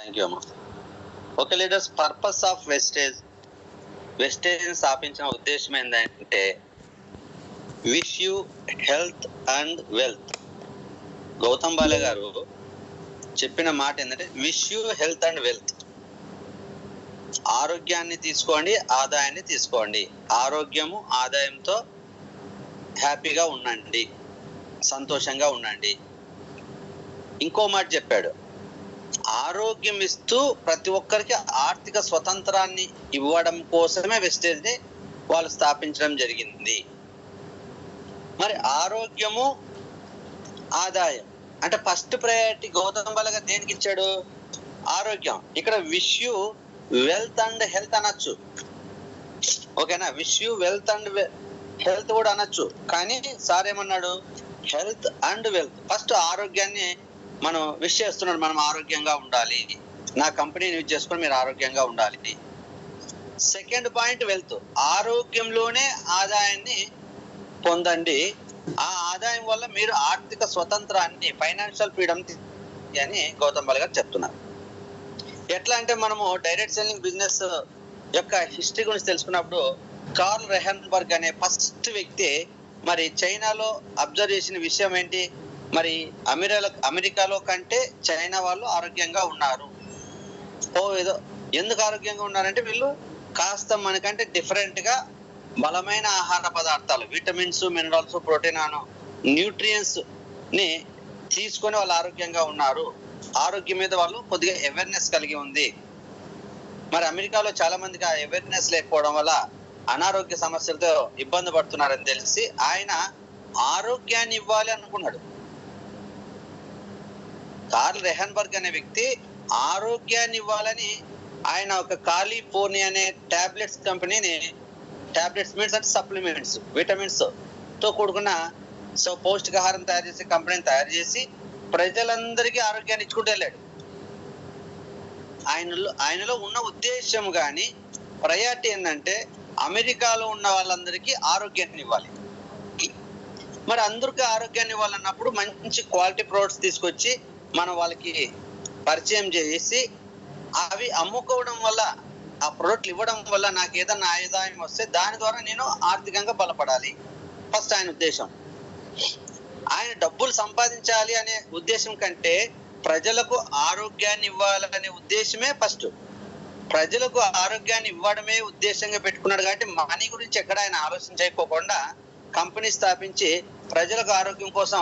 Thank you అమ్మా. Okay leaders, purpose of Vestige స్థాపించిన ఉద్దేశం ఏంటంటే wish you health and wealth. Gautam Bali garu చెప్పిన మాట ఏంటంటే wish you health and wealth. ఆరోగ్యాన్ని తీసుకోండి, ఆదాయాన్ని తీసుకోండి. ఆరోగ్యము ఆదాయంతో హ్యాపీగా ఉండండి, సంతోషంగా ఉండండి. ఇంకో మాట చెప్పాడు, ఆరోగ్యం ఇస్తూ ప్రతి ఒక్కరికి ఆర్థిక స్వతంత్రాన్ని ఇవ్వడం కోసమే వెస్టేజ్ ని వాళ్ళు స్థాపించడం జరిగింది. మరి ఆరోగ్యము ఆదాయం అంటే ఫస్ట్ ప్రయారిటీ గౌతమ్ బాలే గారు దేనికి ఇచ్చాడు? ఆరోగ్యం. ఇక్కడ wish you wealth and health అనొచ్చు, ఓకేనా? Wish you wealth and health కూడా అనొచ్చు, కానీ సార్ ఏమన్నాడు? Health and wealth. ఫస్ట్ ఆరోగ్యాన్ని మనం విష్ చేస్తున్నాడు, మనం ఆరోగ్యంగా ఉండాలి, నా కంపెనీని యూజ్ చేసుకొని మీరు ఆరోగ్యంగా ఉండాలి. Second point wealth. ఆరోగ్యంలోనే ఆదాయాన్ని పొందండి, ఆ ఆదాయం వల్ల మీరు ఆర్థిక స్వతంత్రాన్ని, ఫైనాన్షియల్ ఫ్రీడమ్ అని గౌతమ్ బాలే గారు చెప్తున్నారు. ఎట్లా అంటే మనము డైరెక్ట్ సెల్లింగ్ బిజినెస్ యొక్క హిస్టరీ గురించి తెలుసుకున్నప్పుడు కార్ల్ రెహన్బర్గ్ అనే ఫస్ట్ వ్యక్తి మరి చైనాలో అబ్జర్వ్ చేసిన విషయం ఏంటి? మరి అమెరికాలో కంటే చైనా వాళ్ళు ఆరోగ్యంగా ఉన్నారు. ఏదో ఎందుకు ఆరోగ్యంగా ఉన్నారంటే వీళ్ళు కాస్త మనకంటే డిఫరెంట్ గా బలమైన ఆహార పదార్థాలు, విటమిన్స్, మినరల్స్, ప్రోటీన్, న్యూట్రియన్స్ ని తీసుకొని వాళ్ళు ఆరోగ్యంగా ఉన్నారు. ఆరోగ్యం మీద వాళ్ళు కొద్దిగా అవేర్నెస్ కలిగి ఉంది. మరి అమెరికాలో చాలా మందికి ఆ అవేర్నెస్ లేకపోవడం వల్ల అనారోగ్య సమస్యలతో ఇబ్బంది పడుతున్నారని తెలిసి ఆయన ఆరోగ్యాన్ని ఇవ్వాలి అనుకున్నాడు. కార్ల్ రెహన్బర్గ్ అనే వ్యక్తి ఆరోగ్యాన్ని ఇవ్వాలని ఆయన ఒక కాలిఫోర్నియా అనే టాబ్లెట్స్ కంపెనీని, టాబ్లెట్స్ మీన్స్ అంటే సప్లిమెంట్స్, విటమిన్స్ తో కూడుకున్న పౌష్టికాహారం తయారు చేసే కంపెనీని తయారు చేసి ప్రజలందరికీ ఆరోగ్యాన్ని ఇచ్చుకుంటూ వెళ్ళాడు. ఆయనలో ఉన్న ఉద్దేశం కానీ ప్రయారిటీ ఏంటంటే అమెరికాలో ఉన్న వాళ్ళందరికీ ఆరోగ్యాన్ని ఇవ్వాలి. మరి అందరికీ ఆరోగ్యాన్ని ఇవ్వాలన్నప్పుడు మంచి క్వాలిటీ ప్రొడక్ట్స్ తీసుకొచ్చి మనం వాళ్ళకి పరిచయం చేసి అవి అమ్ముకోవడం వల్ల, ఆ ప్రొడక్ట్లు ఇవ్వడం వల్ల నాకు ఏదన్నా ఆదాయం వస్తే దాని ద్వారా నేను ఆర్థికంగా బలపడాలి. ఫస్ట్ ఆయన ఉద్దేశం. ఆయన డబ్బులు సంపాదించాలి అనే ఉద్దేశం కంటే ప్రజలకు ఆరోగ్యాన్ని ఇవ్వాలనే ఉద్దేశమే ఫస్ట్. ప్రజలకు ఆరోగ్యాన్ని ఇవ్వడమే ఉద్దేశంగా పెట్టుకున్నాడు కాబట్టి మనీ గురించి ఎక్కడ ఆయన ఆలోచన చేయకోకుండా కంపెనీ స్థాపించి ప్రజలకు ఆరోగ్యం కోసం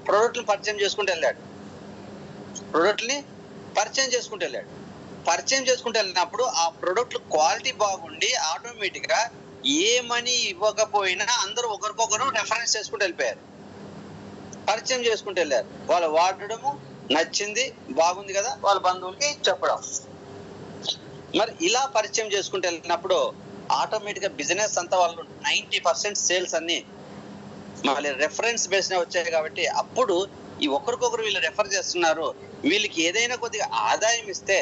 ప్రొడక్ట్ని పరిచయం చేసుకుంటూ వెళ్ళాడు. పరిచయం చేసుకుంటూ వెళ్ళినప్పుడు ఆ ప్రొడక్ట్లు క్వాలిటీ బాగుండి ఆటోమేటిక్ గా ఏ మనీ ఇవ్వకపోయినా అందరూ ఒకరికొకరు రెఫరెన్స్ చేసుకుంటూ వెళ్ళిపోయారు, పరిచయం చేసుకుంటూ వెళ్ళారు. వాళ్ళు వాడడము నచ్చింది, బాగుంది కదా, వాళ్ళ బంధువులకి చెప్పడం. మరి ఇలా పరిచయం చేసుకుంటూ వెళ్ళినప్పుడు ఆటోమేటిక్ గా బిజినెస్ అంతా వాళ్ళు 90% సేల్స్ అన్ని మళ్ళీ రెఫరెన్స్ బేస్ వచ్చాయి. కాబట్టి అప్పుడు ఈ ఒకరికొకరు వీళ్ళు రెఫర్ చేస్తున్నారు, వీళ్ళకి ఏదైనా కొద్దిగా ఆదాయం ఇస్తే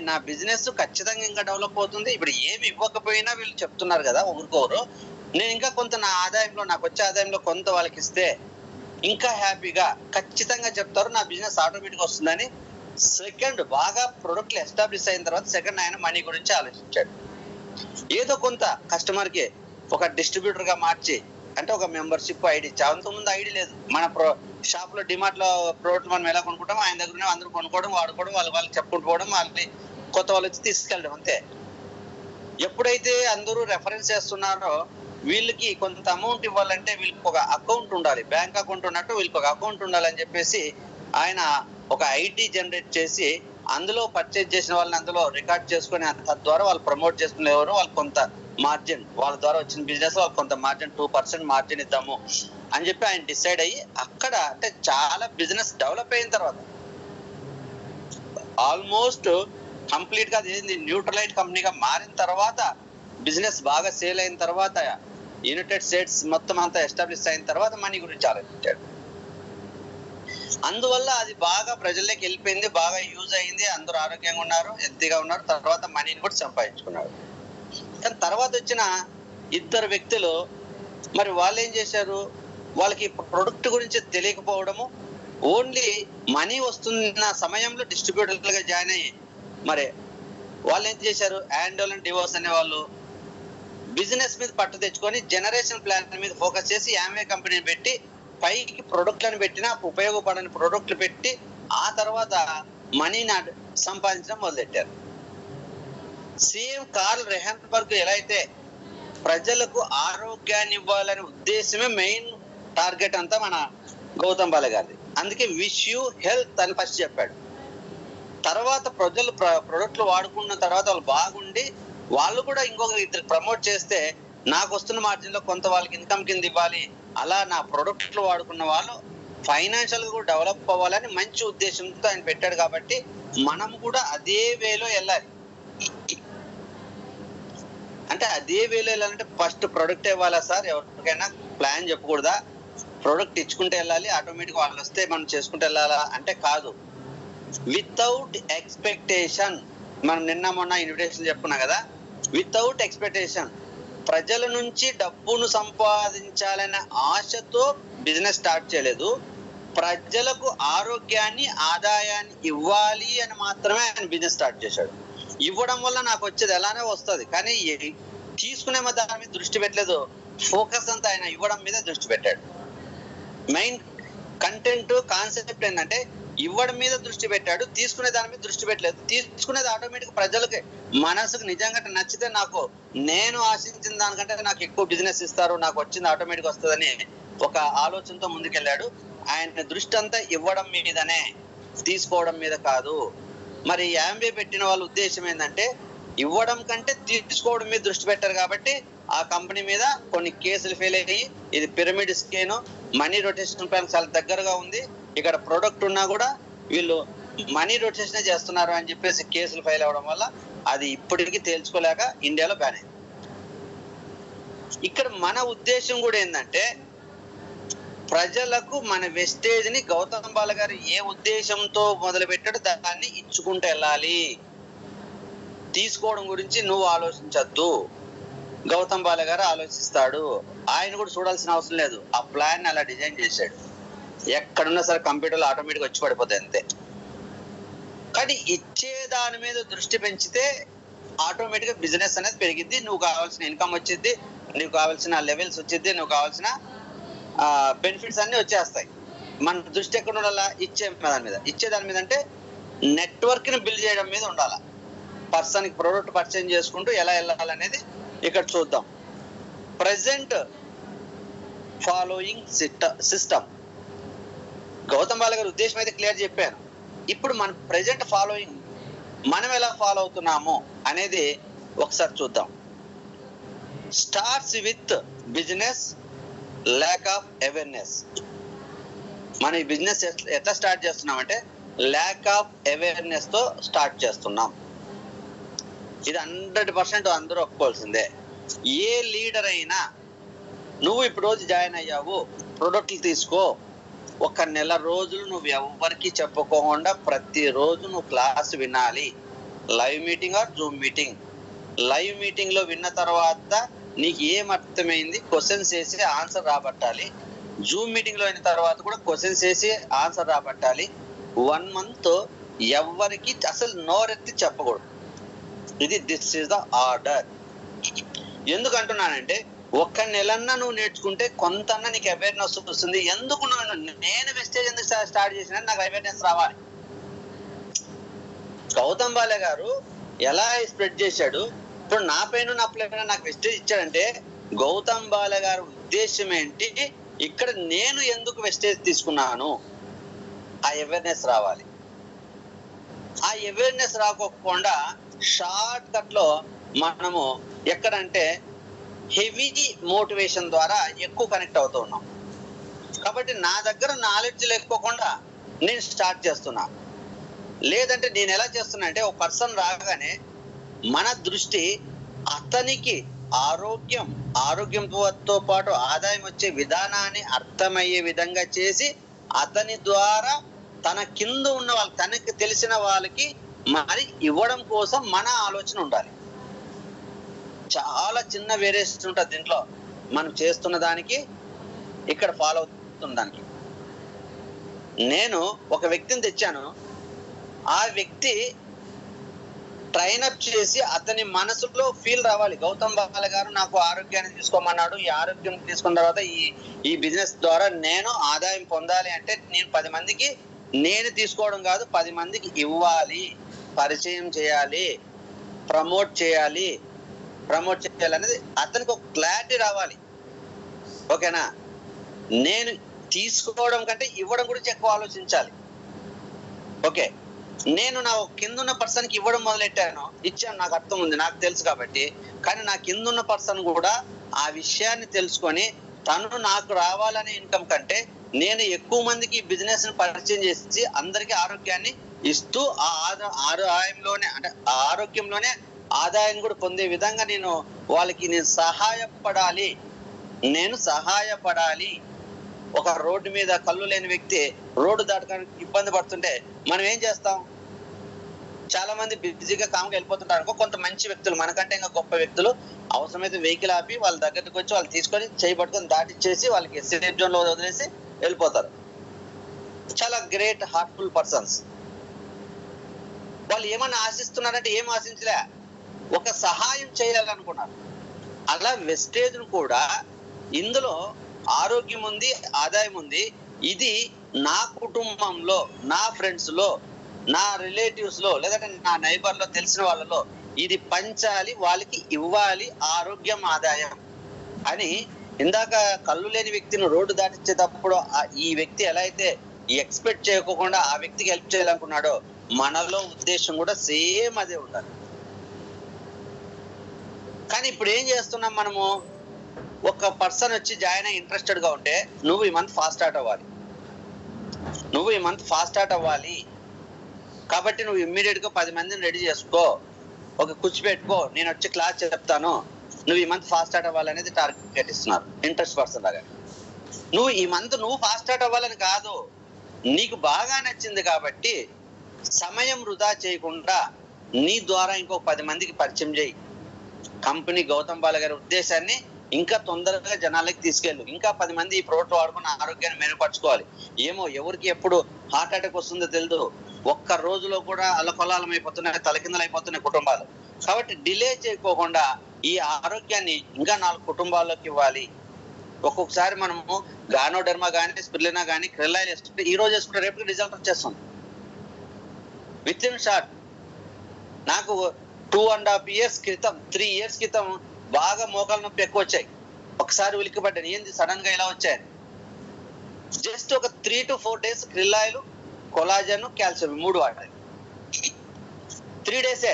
నా బిజినెస్ ఖచ్చితంగా ఇంకా డెవలప్ అవుతుంది. ఇప్పుడు ఏమి ఇవ్వకపోయినా వీళ్ళు చెప్తున్నారు కదా ఒకరికొకరు, నేను ఇంకా కొంత నా ఆదాయంలో, నాకు వచ్చే ఆదాయంలో కొంత వాళ్ళకి ఇస్తే ఇంకా హ్యాపీగా ఖచ్చితంగా చెప్తారు, నా బిజినెస్ ఆటోమేటిక్ వస్తుందని. సెకండ్, బాగా ప్రొడక్ట్లు ఎస్టాబ్లిష్ అయిన తర్వాత సెకండ్ ఆయన మనీ గురించి ఆలోచించాడు. ఏదో కొంత కస్టమర్ కి ఒక డిస్ట్రిబ్యూటర్ గా మార్చి, అంటే ఒక మెంబర్షిప్ ఐడి, అంతకుముందు ఐడి లేదు. మన షాప్ లో డిమార్ట్ లో ప్రోడక్ట్లు మనం ఎలా కొనుక్కుంటాం, ఆయన దగ్గర అందరూ కొనుక్కోవడం, వాడుకోవడం, వాళ్ళకి చెప్పుకుంటూ పోవడం, వాళ్ళని కొత్త వాళ్ళు వచ్చి తీసుకెళ్ళడం, అంతే. ఎప్పుడైతే అందరూ రెఫరెన్స్ చేస్తున్నారో వీళ్ళకి కొంత అమౌంట్ ఇవ్వాలంటే వీళ్ళకి ఒక అకౌంట్ ఉండాలి, బ్యాంక్ అకౌంట్ ఉన్నట్టు వీళ్ళకి ఒక అకౌంట్ ఉండాలని చెప్పేసి ఆయన ఒక ఐడి జనరేట్ చేసి అందులో పర్చేజ్ చేసిన వాళ్ళని అందులో రికార్డ్ చేసుకుని తద్వారా వాళ్ళు ప్రమోట్ చేసుకునేవారు. వాళ్ళు కొంత మార్జిన్, వాళ్ళ ద్వారా వచ్చిన బిజినెస్ వాళ్ళకి కొంత మార్జిన్ 2% మార్జిన్ ఇద్దాము అని చెప్పి ఆయన డిసైడ్ అయ్యి అక్కడ, అంటే చాలా బిజినెస్ డెవలప్ అయిన తర్వాత, ఆల్మోస్ట్ కంప్లీట్ గా న్యూట్రలైట్ కంపెనీగా మారిన తర్వాత, బిజినెస్ బాగా సేల్ అయిన తర్వాత, యునైటెడ్ స్టేట్స్ మొత్తం అంతా ఎస్టాబ్లిష్ అయిన తర్వాత మనీ గురించి ఆలోచించాడు. అందువల్ల అది బాగా ప్రజల్లోకి వెళ్ళిపోయింది, బాగా యూజ్ అయింది, అందరూ ఆరోగ్యంగా ఉన్నారు, హెల్తీగా ఉన్నారు. తర్వాత మనీని కూడా సంపాదించుకున్నారు. కానీ తర్వాత వచ్చిన ఇద్దరు వ్యక్తులు మరి వాళ్ళు ఏం చేశారు, వాళ్ళకి ప్రొడక్ట్ గురించి తెలియకపోవడము, ఓన్లీ మనీ వస్తున్న సమయంలో డిస్ట్రిబ్యూటర్లుగా జాయిన్ అయ్యి మరి వాళ్ళు ఏం చేశారు, యాండోల్ అండ్ డివోర్స్ అనే వాళ్ళు బిజినెస్ మీద పట్టు తెచ్చుకొని జనరేషన్ ప్లాన్ మీద ఫోకస్ చేసి యామ్వే కంపెనీని పెట్టి పైకి ప్రొడక్ట్లను పెట్టినా ఉపయోగపడని ప్రొడక్ట్లు పెట్టి ఆ తర్వాత మనీని సంపాదించడం మొదలెట్టారు. సేమ్ కార్ల్ రెహన్బర్గ్ ఎలా అయితే ప్రజలకు ఆరోగ్యాన్ని ఇవ్వాలనే ఉద్దేశమే మెయిన్ టార్గెట్ అంతా మన గౌతమ్ బాల గారిది. అందుకే విష్ యూ హెల్త్ అని ఫస్ట్ చెప్పాడు. తర్వాత ప్రజలు ప్రొడక్ట్లు వాడుకున్న తర్వాత వాళ్ళు బాగుండి వాళ్ళు కూడా ఇంకొక ఇద్దరు ప్రమోట్ చేస్తే నాకు వస్తున్న మార్జిన్లో కొంత వాళ్ళకి ఇన్కమ్ కింద ఇవ్వాలి, అలా నా ప్రొడక్ట్లు వాడుకున్న వాళ్ళు ఫైనాన్షియల్ గా కూడా డెవలప్ అవ్వాలని మంచి ఉద్దేశంతో ఆయన పెట్టాడు. కాబట్టి మనం కూడా అదే వేలో వెళ్ళాలి. అంటే అదే వేలో వెళ్ళాలంటే ఫస్ట్ ప్రొడక్ట్ ఇవ్వాలా సార్, ఎవరికైనా ప్లాన్ చెప్పకూడదా, ప్రొడక్ట్ ఇచ్చుకుంటే వెళ్ళాలి, ఆటోమేటిక్ వాళ్ళు వస్తే మనం చేసుకుంటూ వెళ్ళాలా అంటే కాదు. వితౌట్ ఎక్స్పెక్టేషన్, మనం నిన్న మొన్న ఇన్విటేషన్ చెప్పుకున్నాం కదా, వితౌట్ ఎక్స్పెక్టేషన్ ప్రజల నుంచి డబ్బును సంపాదించాలనే ఆశతో బిజినెస్ స్టార్ట్ చేయలేదు, ప్రజలకు ఆరోగ్యాన్ని ఆదాయాన్ని ఇవ్వాలి అని మాత్రమే ఆయన బిజినెస్ స్టార్ట్ చేశాడు. ఇవ్వడం వల్ల నాకు వచ్చేది ఎలానే వస్తుంది, కానీ తీసుకునే దాని మీద దృష్టి పెట్టలేదు, ఫోకస్ అంతా ఆయన ఇవ్వడం మీద దృష్టి పెట్టాడు. మెయిన్ కంటెంట్ కాన్సెప్ట్ ఏంటంటే ఇవ్వడం మీద దృష్టి పెట్టాడు, తీసుకునే దాని మీద దృష్టి పెట్టలేదు. తీసుకునేది ఆటోమేటిక్ ప్రజలకి మనసుకు నిజంగా నచ్చితే నాకు నేను ఆశించిన దానికంటే నాకు ఎక్కువ బిజినెస్ ఇస్తారు, నాకు వచ్చింది ఆటోమేటిక్ వస్తుందని ఒక ఆలోచనతో ముందుకెళ్ళాడు. ఆయన దృష్టి అంతా ఇవ్వడం మీదనే, తీసుకోవడం మీద కాదు. మరి యాంబే పెట్టిన వాళ్ళ ఉద్దేశం ఏంటంటే ఇవ్వడం కంటే తీసుకోవడం మీద దృష్టి పెట్టారు. కాబట్టి ఆ కంపెనీ మీద కొన్ని కేసులు ఫెయిల్ అయ్యి ఇది pyramid scheme, money rotation plan చాలా దగ్గరగా ఉంది, ఇక్కడ ప్రొడక్ట్ ఉన్నా కూడా వీళ్ళు మనీ రొటేషన్ చేస్తున్నారు అని చెప్పేసి కేసులు ఫైల్ అవ్వడం వల్ల అది ఇప్పటికీ తేల్చుకోలేక ఇండియాలో బ్యాన్ అయింది. ఇక్కడ మన ఉద్దేశం కూడా ఏంటంటే ప్రజలకు మన వెస్టేజ్ ని గౌతమ్ బాల గారు ఏ ఉద్దేశంతో మొదలు పెట్టాడో దాన్ని ఇచ్చుకుంటూ వెళ్ళాలి. తీసుకోవడం గురించి నువ్వు ఆలోచించద్దు, గౌతమ్ బాల గారు ఆలోచిస్తాడు. ఆయన కూడా చూడాల్సిన అవసరం లేదు, ఆ ప్లాన్ అలా డిజైన్ చేశాడు. ఎక్కడున్నా సరే కంప్యూటర్లో ఆటోమేటిక్ వచ్చి పడిపోతాయి అంతే. కానీ ఇచ్చే దాని మీద దృష్టి పెంచితే ఆటోమేటిక్ గా బిజినెస్ అనేది పెరిగిద్ది, నువ్వు కావాల్సిన ఇన్కమ్ వచ్చింది, నువ్వు కావాల్సిన లెవెల్స్ వచ్చింది, నువ్వు కావాల్సిన బెనిఫిట్స్ అన్ని వచ్చేస్తాయి. మన దృష్టి ఎక్కడ ఉండాలా, ఇచ్చే దాని మీద. ఇచ్చే దాని మీద అంటే నెట్వర్క్ ని బిల్డ్ చేయడం మీద ఉండాలా. పర్సన్ కి ప్రోడక్ట్ పర్చేజ్ చేసుకుంటూ ఎలా వెళ్ళాలనేది ఇక్కడ చూద్దాం. ప్రెసెంట్ ఫాలోయింగ్ సిస్టమ్, గౌతమ్ బాల గారి ఉద్దేశం అయితే క్లియర్ చెప్పాను. ఇప్పుడు మన ప్రెసెంట్ ఫాలోయింగ్ మనం ఎలా ఫాలో అవుతున్నాము అనేది ఒకసారి చూద్దాం. Starts with business lack of awareness. మనం ఈ బిజినెస్ ఎట్లా స్టార్ట్ చేస్తున్నాం అంటే ల్యాక్ ఆఫ్ అవేర్నెస్ తో స్టార్ట్ చేస్తున్నాం. ఇది 100% అందరూ ఒప్పుకోవాల్సిందే. ఏ లీడర్ అయినా నువ్వు ఇప్పుడు రోజు జాయిన్ అయ్యావు, ప్రొడక్ట్లు తీసుకో, ఒక నెల రోజులు నువ్వు ఎవరికి చెప్పుకోకుండా ప్రతిరోజు నువ్వు క్లాస్ వినాలి. Live meeting or Zoom meeting. Live meeting లో విన్న తర్వాత నీకు ఏం అర్థమైంది క్వశ్చన్స్ వేసి ఆన్సర్ రాబట్టాలి. జూమ్ మీటింగ్ లో అయిన తర్వాత కూడా క్వశ్చన్స్ వేసి ఆన్సర్ రాబట్టాలి. 1 month ఎవరికి అసలు నోరెత్తి చెప్పకూడదు. This is the order. ఎందుకంటున్నానంటే ఒక్క నెలన్నా నువ్వు నేర్చుకుంటే కొంతన్నా నీకు అవేర్నెస్ వస్తుంది. ఎందుకు నేను వెస్టేజ్ ఎందుకు స్టార్ట్ చేసినా నాకు అవేర్నెస్ రావాలి. గౌతమ్ బాల గారు ఎలా స్ప్రెడ్ చేశాడు, ఇప్పుడు నా పైన నా పైన నాకు వెస్టేజ్ ఇచ్చాడంటే గౌతమ్ బాల గారి ఉద్దేశం ఏంటి, ఇక్కడ నేను ఎందుకు వెస్టేజ్ తీసుకున్నాను, ఆ అవేర్నెస్ రావాలి. ఆ అవేర్నెస్ రాకోకుండా షార్ట్ కట్ లో మనము ఎక్కడంటే హెవీ మోటివేషన్ ద్వారా ఎక్కువ కనెక్ట్ అవుతూ ఉన్నాం. కాబట్టి నా దగ్గర నాలెడ్జ్ లేకపోకుండా నేను స్టార్ట్ చేస్తున్నా. లేదంటే నేను ఎలా చేస్తున్నా అంటే ఒక పర్సన్ రాగానే మన దృష్టి అతనికి ఆరోగ్యంతో పాటు ఆదాయం వచ్చే విధానాన్ని అర్థమయ్యే విధంగా చేసి అతని ద్వారా తన కింద ఉన్న వాళ్ళు, తనకి తెలిసిన వాళ్ళకి మరి ఇవ్వడం కోసం మన ఆలోచన ఉండాలి. చాలా చిన్న వేరియేషన్ ఉంటుంది దీంట్లో, మనం చేస్తున్న దానికి ఇక్కడ ఫాలో అవుతున్న దానికి. నేను ఒక వ్యక్తిని తెచ్చాను, ఆ వ్యక్తి ట్రైనప్ చేసి అతని మనసులో ఫీల్ రావాలి, గౌతమ్ బాల గారు నాకు ఆరోగ్యాన్ని తీసుకోమన్నాడు, ఈ ఆరోగ్యం తీసుకున్న తర్వాత ఈ బిజినెస్ ద్వారా నేను ఆదాయం పొందాలి అంటే నేను 10 మందికి నేను తీసుకోవడం కాదు, 10 మందికి ఇవ్వాలి, పరిచయం చేయాలి, ప్రమోట్ చేయాలి అనేది అతనికి ఒక క్లారిటీ రావాలి. ఓకేనా? నేను తీసుకోవడం కంటే ఇవ్వడం గురించి ఎక్కువ ఆలోచించాలి. ఓకే, నేను నా కింద ఉన్న పర్సన్కి ఇవ్వడం మొదలెట్టాను, ఇచ్చాను, నాకు అర్థం ఉంది, నాకు తెలుసు కాబట్టి. కానీ నా కింద ఉన్న పర్సన్ కూడా ఆ విషయాన్ని తెలుసుకొని తను నాకు రావాలనే ఇన్కమ్ కంటే నేను ఎక్కువ మందికి బిజినెస్ ని పరిచయం చేసి అందరికీ ఆరోగ్యాన్ని ఇస్తూ ఆ ఆదాయంలోనే అంటే ఆ ఆరోగ్యంలోనే ఆదాయం కూడా పొందే విధంగా నేను సహాయపడాలి. ఒక రోడ్డు మీద కళ్ళు లేని వ్యక్తి రోడ్డు దాటడానికి ఇబ్బంది పడుతుంటే మనం ఏం చేస్తాం? చాలా మంది బిజీగా కామ్గా వెళ్ళిపోతుంటారు అనుకో. కొంత మంచి వ్యక్తులు, మనకంటే ఇంకా గొప్ప వ్యక్తులు అవసరమైతే వెహికల్ ఆపి వాళ్ళ దగ్గరకు వచ్చి వాళ్ళు తీసుకొని చేయబట్టుకొని దాటిచ్చేసి వాళ్ళకి సేఫ్ జోన్ లో వదిలేసి వెళ్ళిపోతారు. చాలా గ్రేట్ హార్ట్ఫుల్ పర్సన్స్. వాళ్ళు ఏమన్నా ఆశిస్తున్నారంటే ఏం ఆశించలే, ఒక సహాయం చేయాలనుకున్నారు. అలా వెస్టేజ్ కూడా ఇందులో ఆరోగ్యం ఉంది, ఆదాయం ఉంది. ఇది నా కుటుంబంలో, నా ఫ్రెండ్స్ లో, నా రిలేటివ్స్ లో, లేదంటే నా నైబర్ లో, తెలిసిన వాళ్ళలో ఇది పంచాలి, వాళ్ళకి ఇవ్వాలి, ఆరోగ్యం ఆదాయం అని. ఇందాక కళ్ళు లేని వ్యక్తిని రోడ్డు దాటించేటప్పుడు ఈ వ్యక్తి ఎలా అయితే ఎక్స్పెక్ట్ చేయకోకుండా ఆ వ్యక్తికి హెల్ప్ చేయాలనుకున్నాడో మనలో ఉద్దేశం కూడా సేమ్ అదే ఉండాలి. కానీ ఇప్పుడు ఏం చేస్తున్నాం మనము? ఒక పర్సన్ వచ్చి జాయిన్ అయ్యి ఇంట్రెస్టెడ్ గా ఉంటే నువ్వు ఈ మంత్ ఫాస్ట్ స్టార్ట్ అవ్వాలి, కాబట్టి నువ్వు ఇమ్మీడియట్ గా 10 మందిని రెడీ చేసుకో, ఒక కూర్చు పెట్టుకో, నేను వచ్చి క్లాస్ చెప్తాను, నువ్వు ఈ మంత్ ఫాస్ట్ స్టార్ట్ అవ్వాలనేది టార్గెట్ ఇస్తున్నారు ఇంట్రెస్ట్ పర్సన్ లాగా. నువ్వు ఈ మంత్ నువ్వు ఫాస్ట్ స్టార్ట్ అవ్వాలని కాదు, నీకు బాగా నచ్చింది కాబట్టి సమయం వృధా చేయకుండా నీ ద్వారా ఇంకో 10 మందికి పరిచయం చేయి. కంపెనీ గౌతమ్ బాల గారి ఉద్దేశాన్ని ఇంకా తొందరగా జనాలకి తీసుకెళ్ళు. ఇంకా 10 మంది ఈ ప్రోడక్ట్ వాడుకున్న ఆరోగ్యాన్ని మెరుగుపరచుకోవాలి. ఏమో ఎవరికి ఎప్పుడు హార్ట్ అటాక్ వస్తుందో తెలియదు. ఒక్క రోజులో కూడా అల్లకొల్లాలం అయిపోతున్నాయి, తలకిందలు అయిపోతున్నాయి కుటుంబాలు. కాబట్టి డిలే చేయకోకుండా ఈ ఆరోగ్యాన్ని ఇంకా 4 కుటుంబాల్లోకి ఇవ్వాలి. ఒక్కొక్కసారి మనము గానోడెర్మా కానీ, స్పిరులినా కానీ, క్రెల్లాయిల్ వేసుకుంటే ఈ రోజు వేసుకుంటే రేపు రిజల్ట్ వచ్చేస్తుంది విత్ ఇన్ షార్ట్. నాకు 2.5 years క్రితం, 3 years క్రితం బాగా మోకాల నొప్పి ఎక్కువ వచ్చాయి. ఒకసారి ఉలిక్కిపడ్డాను, ఏంది సడన్ గా ఇలా వచ్చాయని. జస్ట్ ఒక 3 to 4 days క్రిల్లాయిల్, కొలాజన్, కాల్షియం 3 వాడాలి. 3 days,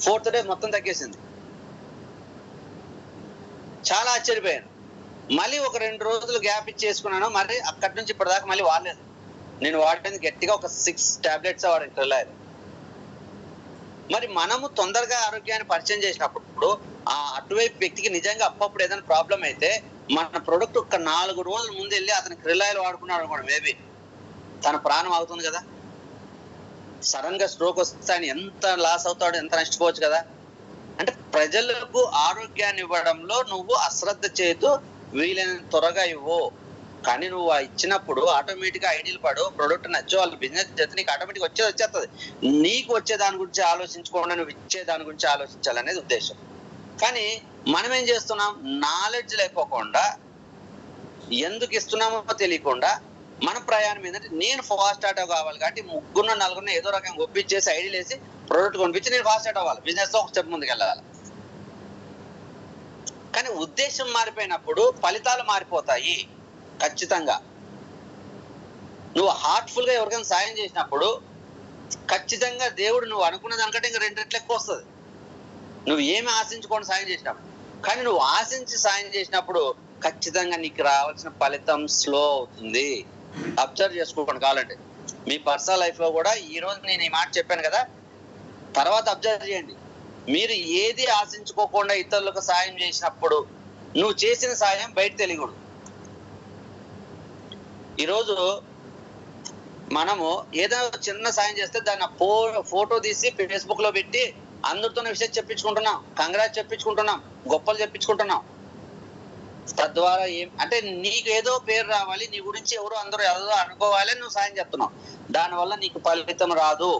4th day మొత్తం తగ్గేసింది. చాలా ఆశ్చర్యపోయాను. మళ్ళీ ఒక 2 రోజులు గ్యాప్ ఇచ్చేసుకున్నాను. మరి అక్కడి నుంచి ఇప్పటిదాకా మళ్ళీ వాడలేదు. నేను వాడేది గట్టిగా ఒక 6 tablets వాడాను క్రిల్లాయిల్. మరి మనము తొందరగా ఆరోగ్యాన్ని పరిచయం చేసినప్పుడు ఆ అటువైపు వ్యక్తికి నిజంగా అప్పుడు ఏదైనా ప్రాబ్లం అయితే మన ప్రొడక్ట్ ఒక 4 రోజుల ముందు వెళ్ళి అతను క్రిల్లాయిల్ వాడుకున్నాడు అనుకోండి, మేబీ తన ప్రాణం అవుతుంది కదా. సడన్ గా స్ట్రోక్ వస్తే ఆయన ఎంత లాస్ అవుతాడు, ఎంత నష్టపోవచ్చు కదా. అంటే ప్రజలకు ఆరోగ్యాన్ని ఇవ్వడంలో నువ్వు అశ్రద్ధ చేయదు, వీలైన త్వరగా ఇవ్వు. కానీ నువ్వు ఇచ్చినప్పుడు ఆటోమేటిక్ గా ఐడియల్ పడు, ప్రొడక్ట్ నచ్చో, వాళ్ళ బిజినెస్ చేస్తే నీకు ఆటోమేటిక్ వచ్చేస్తుంది. నీకు వచ్చే దాని గురించి ఆలోచించకుండా నువ్వు ఇచ్చే దాని గురించి ఆలోచించాలనేది ఉద్దేశం. కానీ మనం ఏం చేస్తున్నాం? నాలెడ్జ్ లేకోకుండా, ఎందుకు ఇస్తున్నామో తెలియకుండా మన ప్రయాణం ఏంటంటే నేను ఫాస్ట్ స్టార్ట్ కావాలి కాబట్టి 3-4 ఏదో రకంగా ఒప్పించేసి ఐడియాలు వేసి ప్రొడక్ట్ కొనిపించి నేను ఫాస్ట్ స్టార్ట్ అవ్వాలి, బిజినెస్ లో ఒక స్టెప్ ముందుకు వెళ్ళాలి. కానీ ఉద్దేశం మారిపోయినప్పుడు ఫలితాలు మారిపోతాయి ఖచ్చితంగా. నువ్వు హార్ట్ఫుల్ గా ఎవరికైనా సాయం చేసినప్పుడు ఖచ్చితంగా దేవుడు నువ్వు అనుకున్న దానికంటే ఇంకా 2 రెట్లు ఎక్కువ వస్తుంది. నువ్వు ఏమి ఆశించుకొని సాయం చేసినప్పుడు. కానీ నువ్వు ఆశించి సాయం చేసినప్పుడు ఖచ్చితంగా నీకు రావాల్సిన ఫలితం స్లో అవుతుంది. అబ్జర్వ్ చేసుకోండి కావాలంటే మీ పర్సనల్ లైఫ్ లో కూడా. ఈ రోజు నేను ఈ మాట చెప్పాను కదా, తర్వాత అబ్జర్వ్ చేయండి. మీరు ఏది ఆశించుకోకుండా ఇతరులకు సాయం చేసినప్పుడు నువ్వు చేసిన సాయం బయట తెలియకూడదు. ఈరోజు మనము ఏదైనా చిన్న సాయం చేస్తే దాన్ని ఫోటో తీసి ఫేస్బుక్ లో పెట్టి అందరితోనే విషయం చెప్పించుకుంటున్నాం, కంగ్రాట్స్ చెప్పించుకుంటున్నాం, గొప్పలు చెప్పించుకుంటున్నాం. తద్వారా ఏం అంటే నీకు ఏదో పేరు రావాలి, నీ గురించి ఎవరు అందరూ ఏదో అనుకోవాలి అని నువ్వు సాయం చేస్తున్నావు. దానివల్ల నీకు ఫలితం రాదు.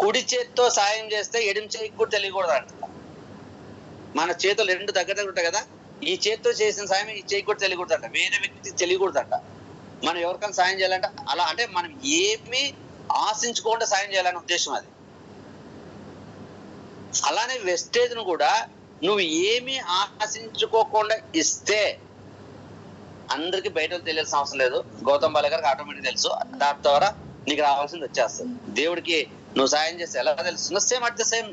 కుడి చేతితో సాయం చేస్తే ఎడమ చేతికి కూడా తెలియకూడదంట. మన చేతులు రెండు దగ్గర దగ్గర ఉంటాయి కదా, ఈ చేతితో చేసిన సాయం ఈ చేతికి కూడా తెలియకూడదంట, వేరే వ్యక్తికి తెలియకూడదంట. మనం ఎవరికైనా సాయం చేయాలంటే అలా అంటే మనం ఏమీ ఆశించుకోకుండా సాయం చేయాలనే ఉద్దేశం అది. అలానే వెస్టేజ్ ను కూడా నువ్వు ఏమీ ఆశించుకోకుండా ఇస్తే అందరికి బయట తెలియాల్సిన అవసరం లేదు. గౌతమ్ బాల గారికి ఆటోమేటిక్ తెలుసు, దాని ద్వారా నీకు రావాల్సింది వచ్చేస్తుంది. దేవుడికి నువ్వు సాయం చేస్తే ఎలా తెలుస్తుందో same at the same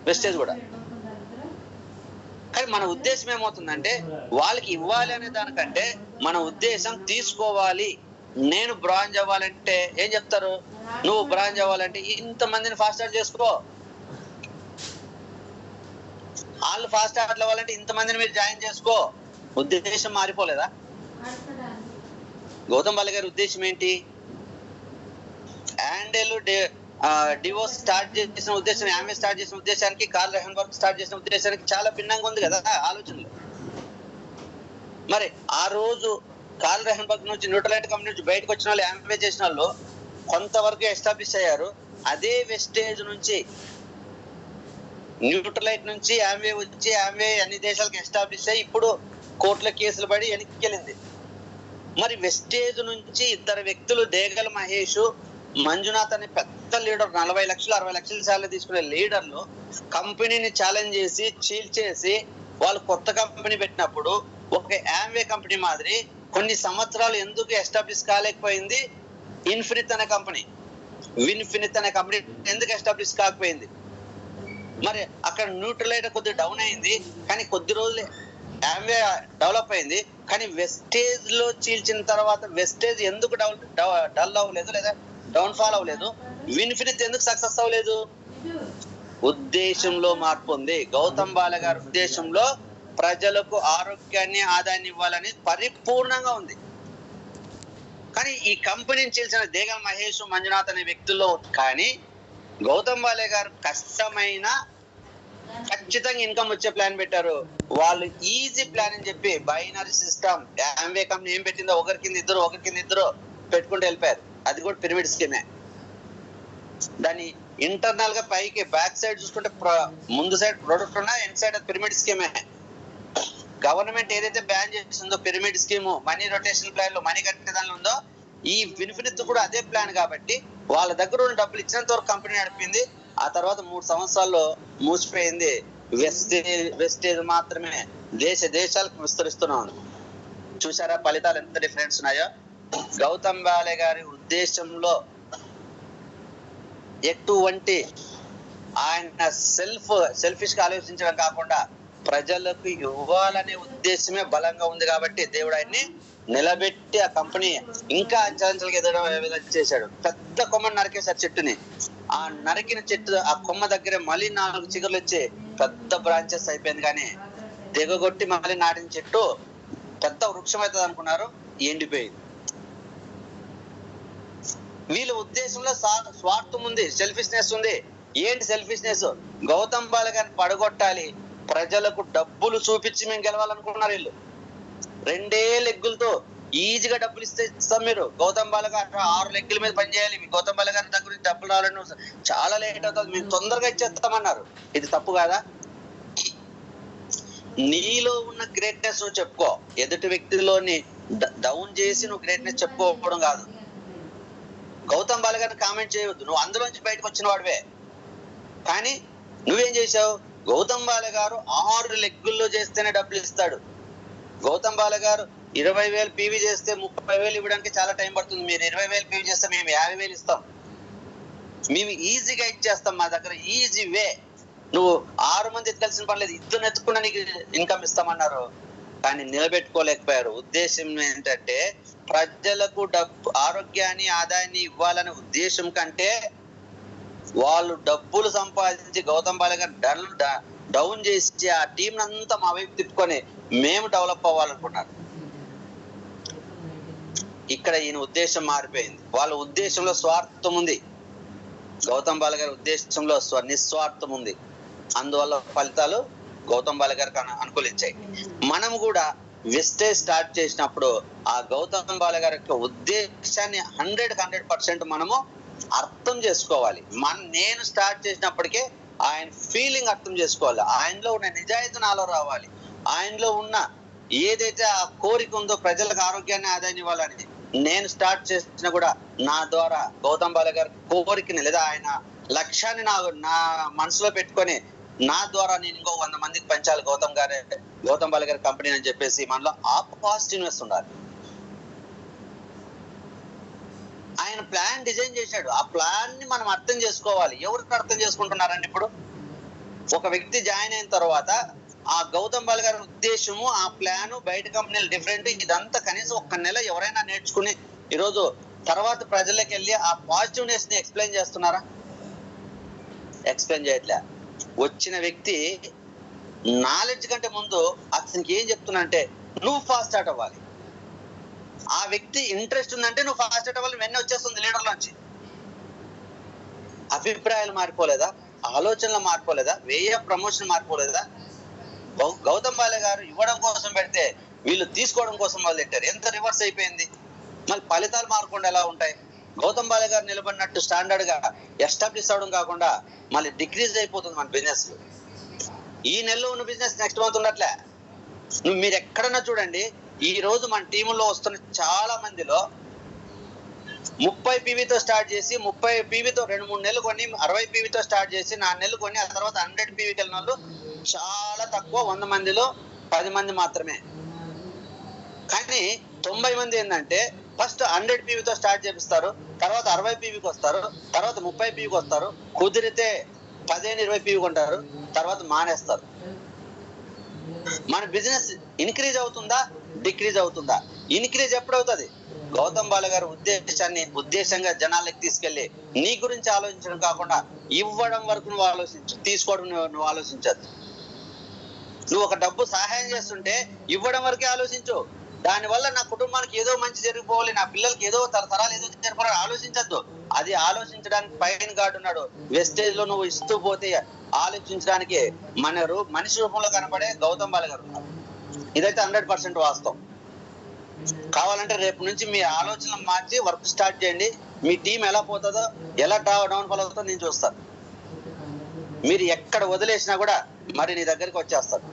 wastage కూడా. కానీ మన ఉద్దేశం ఏమవుతుందంటే వాళ్ళకి ఇవ్వాలి అనే దానికంటే మన ఉద్దేశం తీసుకోవాలి. నేను బ్రాంజ్ అవ్వాలంటే ఏం చెప్తారు, నువ్వు బ్రాంజ్ అవ్వాలంటే ఇంతమందిని ఫాస్ట్ స్టార్ట్ చేసుకో, వాళ్ళు ఫాస్ట్ స్టార్ట్ అవ్వాలంటే ఇంతమందిని మీరు జాయిన్ చేసుకో. ఉద్దేశం మారిపోలేదా? గౌతమ్ బాల గారి ఉద్దేశం ఏంటి? యాండెల్ డివోర్స్ స్టార్ట్ చేసిన ఉద్దేశం, ఆమె స్టార్ట్ చేసిన ఉద్దేశానికి, కార్ల్ రెహన్బర్గ్ స్టార్ట్ చేసిన ఉద్దేశానికి చాలా భిన్నంగా ఉంది కదా ఆలోచనలు. మరి ఆ రోజు కార్ల్ రెహన్బర్గ్ నుంచి న్యూట్రలైట్ కంపెనీ నుంచి బయటకు వచ్చిన వాళ్ళు, ఆమె చేసిన వాళ్ళు కొంతవరకు ఎస్టాబ్లిష్ అయ్యారు. అదే వెస్టేజ్ నుంచి న్యూట్రలైట్ నుంచి ఆమె వచ్చి ఆమె అన్ని దేశాలకు ఎస్టాబ్లిష్ అయ్యి ఇప్పుడు కోర్టులో కేసులు పడి వెనక్కి వెళ్ళింది. మరి వెస్టేజ్ నుంచి ఇద్దరు వ్యక్తులు, దేగల మహేష్, మంజునాథ్ అనే పెద్ద లీడర్, 40 లక్షలు 60 లక్షల శాలరీ తీసుకునే లీడర్లు కంపెనీని ఛాలెంజ్ చేసి చీల్చేసి వాళ్ళు కొత్త కంపెనీ పెట్టినప్పుడు ఒక ఆమ్వే కంపెనీ మాదిరి కొన్ని సంవత్సరాలు ఎందుకు ఎస్టాబ్లిష్ కాలేకపోయింది? ఇన్ఫినిట్ అనే కంపెనీ, విన్ఫినిట్ అనే కంపెనీ ఎందుకు ఎస్టాబ్లిష్ కాకపోయింది? మరి అక్కడ న్యూట్రలైట్ కొద్దిగా డౌన్ అయింది, కానీ కొద్ది రోజులు ఆమ్వే డెవలప్ అయింది. కానీ వెస్టేజ్ లో చీల్చిన తర్వాత వెస్టేజ్ ఎందుకు డల్ అవ్వలేదు లేదా డౌన్ ఫాల్ అవ్వలేదు? విన్ఫినిట్ ఎందుకు సక్సెస్ అవ్వలేదు? ఉద్దేశంలో మార్పు ఉంది. గౌతమ్ బాల గారి ఉద్దేశంలో ప్రజలకు ఆరోగ్యాన్ని, ఆదాయాన్ని ఇవ్వాలని పరిపూర్ణంగా ఉంది. కానీ ఈ కంపెనీని చీల్చిన దేగల మహేష్, మంజునాథ్ అనే వ్యక్తుల్లో కానీ గౌతమ్ బాల గారు కష్టమైన ఖచ్చితంగా ఇన్కమ్ వచ్చే ప్లాన్ పెట్టారు. వాళ్ళు ఈజీ ప్లాన్ అని చెప్పి బైనరీ సిస్టమ్, ఆమ్వే కంపెనీ ఏం పెట్టిందో ఒకరి కింద ఇద్దరు పెట్టుకుంటూ వెళ్ళిపోయారు. అది కూడా పిరమిడ్ స్కీమే. దాన్ని ఇంటర్నల్ గా పైకి బ్యాక్ సైడ్ చూసుకుంటే ముందు సైడ్ ప్రొడక్ట్ ఉన్నా, ఎన్ సైడ్ పిరమిడ్ స్కీమే. గవర్నమెంట్ ఏదైతే బ్యాన్ చేసిందో pyramid scheme, money rotation plan లో మనీ కట్టే దానిలో ఉందో, ఈ విన్ఫినిట్ కూడా అదే ప్లాన్ కాబట్టి వాళ్ళ దగ్గర ఉన్న డబ్బులు ఇచ్చినంత వరకు కంపెనీ నడిపింది. ఆ తర్వాత 3 సంవత్సరాల్లో మూసిపోయింది. వెస్టేజ్ మాత్రమే దేశాలకు విస్తరిస్తున్నాం. చూసారా ఫలితాలు ఎంత డిఫరెన్స్ ఉన్నాయో? గౌతమ్ బాలే గారి ఉద్దేశంలో ఎటువంటి ఆయన సెల్ఫిష్ గా ఆలోచించడం కాకుండా ప్రజలకు ఇవ్వాలనే ఉద్దేశమే బలంగా ఉంది కాబట్టి దేవుడు ఆయన్ని నిలబెట్టి ఆ కంపెనీ ఇంకా అంచెలంచెలుగా ఎదగడం చేశాడు. పెద్ద కొమ్మని నరికేశారు చెట్టుని. ఆ నరికిన చెట్టు ఆ కొమ్మ దగ్గర మళ్ళీ 4 చిగుర్లు వచ్చి పెద్ద బ్రాంచెస్ అయిపోయింది. కానీ దిగగొట్టి మళ్ళీ నాటిన చెట్టు పెద్ద వృక్షం అవుతుంది అనుకున్నారు, ఎండిపోయింది. వీళ్ళ ఉద్దేశంలో స్వార్థం ఉంది, సెల్ఫిష్నెస్ ఉంది. ఏంటి సెల్ఫిష్నెస్? గౌతమ్ బాల గారిని పడగొట్టాలి, ప్రజలకు డబ్బులు చూపించి మేము గెలవాలనుకున్నారు వీళ్ళు. 2 లెగ్గులతో ఈజీగా డబ్బులు ఇస్తాం మీరు. గౌతమ్ బాల గారు 6 లెగ్గుల మీద పనిచేయాలి, మీ గౌతమ్ బాల గారి దగ్గర నుంచి డబ్బులు రావాలని చాలా లేట్ అవుతుంది, మేము తొందరగా ఇచ్చేస్తామన్నారు. ఇది తప్పు కాదా? నీలో ఉన్న గ్రేట్నెస్ నువ్వు చెప్పుకో, ఎదుటి వ్యక్తిలోని డౌన్ చేసి నువ్వు గ్రేట్నెస్ చెప్పుకోవడం కాదు. గౌతమ్ బాల గారిని కామెంట్ చేయవద్దు, నువ్వు అందులోంచి బయటకు వచ్చిన వాడివే. కానీ నువ్వేం చేశావు? గౌతమ్ బాల గారు 6 లెగ్గుల్లో చేస్తేనే డబ్బులు ఇస్తాడు. గౌతమ్ బాల గారు 20,000 పీవీ చేస్తే 30,000 ఇవ్వడానికి చాలా టైం పడుతుంది. మీరు 20,000 పీవీ చేస్తే మేము 50,000 ఇస్తాం, మేము ఈజీగా ఇచ్చేస్తాం, మా దగ్గర ఈజీ వే. నువ్వు 6 మంది ఎత్తుకాల్సిన పని లేదు, 2 ఎత్తుకున్నా నీకు ఇన్కమ్ ఇస్తామన్నారు. కానీ నిలబెట్టుకోలేకపోయారు. ఉద్దేశం ఏంటంటే ప్రజలకు ఆరోగ్యాన్ని, ఆదాయాన్ని ఇవ్వాలనే ఉద్దేశం కంటే వాళ్ళు డబ్బులు సంపాదించి గౌతమ్ బాల గారు డౌన్ చేసి ఆ టీం అంతా మా వైపు తిప్పుకొని మేము డెవలప్ అవ్వాలనుకున్నారు. ఇక్కడ ఈయన ఉద్దేశం మారిపోయింది. వాళ్ళ ఉద్దేశంలో స్వార్థం ఉంది, గౌతమ్ బాల గారి ఉద్దేశంలో నిస్వార్థం ఉంది. అందువల్ల ఫలితాలు గౌతమ్ బాల గారికి అనుకూలించాయి. మనం కూడా వెస్టేజ్ స్టార్ట్ చేసినప్పుడు ఆ గౌతమ్ బాల గారి యొక్క ఉద్దేశాన్ని 100% మనము అర్థం చేసుకోవాలి. నేను స్టార్ట్ చేసినప్పటికే ఆయన ఫీలింగ్ అర్థం చేసుకోవాలి. ఆయనలో ఉన్న నిజాయితీ నాలో రావాలి. ఆయనలో ఉన్న ఏదైతే ఆ కోరిక ఉందో ప్రజలకు ఆరోగ్యాన్ని ఆదాయాన్ని ఇవ్వాలని నేను స్టార్ట్ చేసిన కూడా నా ద్వారా గౌతమ్ బాల గారి కోరికని లేదా ఆయన లక్ష్యాన్ని నా మనసులో పెట్టుకొని నా ద్వారా నేను ఇంకో 100 మందికి పెంచాలి గౌతమ్ బాల గారి కంపెనీ అని చెప్పేసి మనలో ఆ పాజిటివ్నెస్ ఉండాలి. ఆయన ప్లాన్ డిజైన్ చేశాడు. ఆ ప్లాన్ ని మనం అర్థం చేసుకోవాలి. ఎవరికి అర్థం చేసుకుంటున్నారండి? ఇప్పుడు ఒక వ్యక్తి జాయిన్ అయిన తర్వాత ఆ గౌతమ్ బాల గారి ఉద్దేశము, ఆ ప్లాను బయట కంపెనీలు డిఫరెంట్. ఇదంతా కనీసం 1 నెల ఎవరైనా నేర్చుకుని ఈరోజు తర్వాత ప్రజలకు వెళ్ళి ఆ పాజిటివ్నెస్ ని ఎక్స్ప్లెయిన్ చేస్తున్నారా? ఎక్స్ప్లెయిన్ చేయట్లే. వచ్చిన వ్యక్తి నాలెడ్జ్ కంటే ముందు అతనికి ఏం చెప్తున్నా అంటే నువ్వు ఫాస్ట్ స్టార్ట్ అవ్వాలి. ఆ వ్యక్తి ఇంట్రెస్ట్ ఉందంటే నువ్వు ఫాస్ట్ స్టార్ట్ అవ్వాలి. వెన్న వచ్చేస్తుంది లీడర్లోంచి. అభిప్రాయాలు మారిపోలేదా? ఆలోచనలు మారిపోలేదా? ప్రమోషన్ మారిపోలేదా? గౌతమ్ బాల గారు ఇవ్వడం కోసం పెడితే వీళ్ళు తీసుకోవడం కోసం మొదలెట్టారు. ఎంత రివర్స్ అయిపోయింది. మళ్ళీ ఫలితాలు మారకుండా ఎలా ఉంటాయి? గౌతమ్ బాల గారు నిలబడినట్టు స్టాండర్డ్ గా ఎస్టాబ్లిష్ అవడం కాకుండా మళ్ళీ డిక్రీజ్ అయిపోతుంది మన బిజినెస్. ఈ నెలలో ఉన్న బిజినెస్ నెక్స్ట్ మంత్ ఉండట్లే. మీరు ఎక్కడన్నా చూడండి, ఈ రోజు మన టీములో వస్తున్న చాలా మందిలో 30 PVతో స్టార్ట్ చేసి 30 PVతో 2-3 నెలలు కొని 60 PVతో స్టార్ట్ చేసి 4 నెలలు కొని ఆ తర్వాత 100 PVకి వెళ్ళిన వాళ్ళు చాలా తక్కువ. 100 మందిలో 10 మంది మాత్రమే. కానీ 90 మంది ఏంటంటే ఫస్ట్ 100 PVతో స్టార్ట్ చేపిస్తారు, తర్వాత 60 PVకి వస్తారు, తర్వాత 30 PVకి వస్తారు, కుదిరితే 15-20 PV కొంటారు, తర్వాత మానేస్తారు. మన బిజినెస్ ఇన్క్రీజ్ అవుతుందా డిక్రీజ్ అవుతుందా? ఇన్క్రీజ్ ఎప్పుడవుతుంది? గౌతమ్ బాల గారి ఉద్దేశంగా జనాలకి తీసుకెళ్లి నీ గురించి ఆలోచించడం కాకుండా ఇవ్వడం వరకు నువ్వు ఆలోచించు, తీసుకోవడం నువ్వు ఆలోచించద్దు. నువ్వు ఒక డబ్బు సహాయం చేస్తుంటే ఇవ్వడం వరకే ఆలోచించు. దానివల్ల నా కుటుంబానికి ఏదో మంచి జరిగిపోవాలి, నా పిల్లలకి ఏదో తరతరాలు ఏదో జరిగిపోవాలి ఆలోచించద్దు. అది ఆలోచించడానికి పైన గాడు ఉన్నాడు. వెస్టేజ్ లో నువ్వు ఇస్తూ పోతే ఆలోచించడానికి మనిషి రూపంలో కనబడే గౌతమ్ బాల గారు ఉన్నారు. ఇదైతే 100% వాస్తవం. కావాలంటే రేపు నుంచి మీ ఆలోచనలు మార్చి వర్క్ స్టార్ట్ చేయండి. మీ టీం ఎలా పోతుందో, ఎలా డౌన్ ఫాల్ అవుతుందో నేను చూస్తాను. మీరు ఎక్కడ వదిలేసినా కూడా మరి నీ దగ్గరికి వచ్చేస్తారు.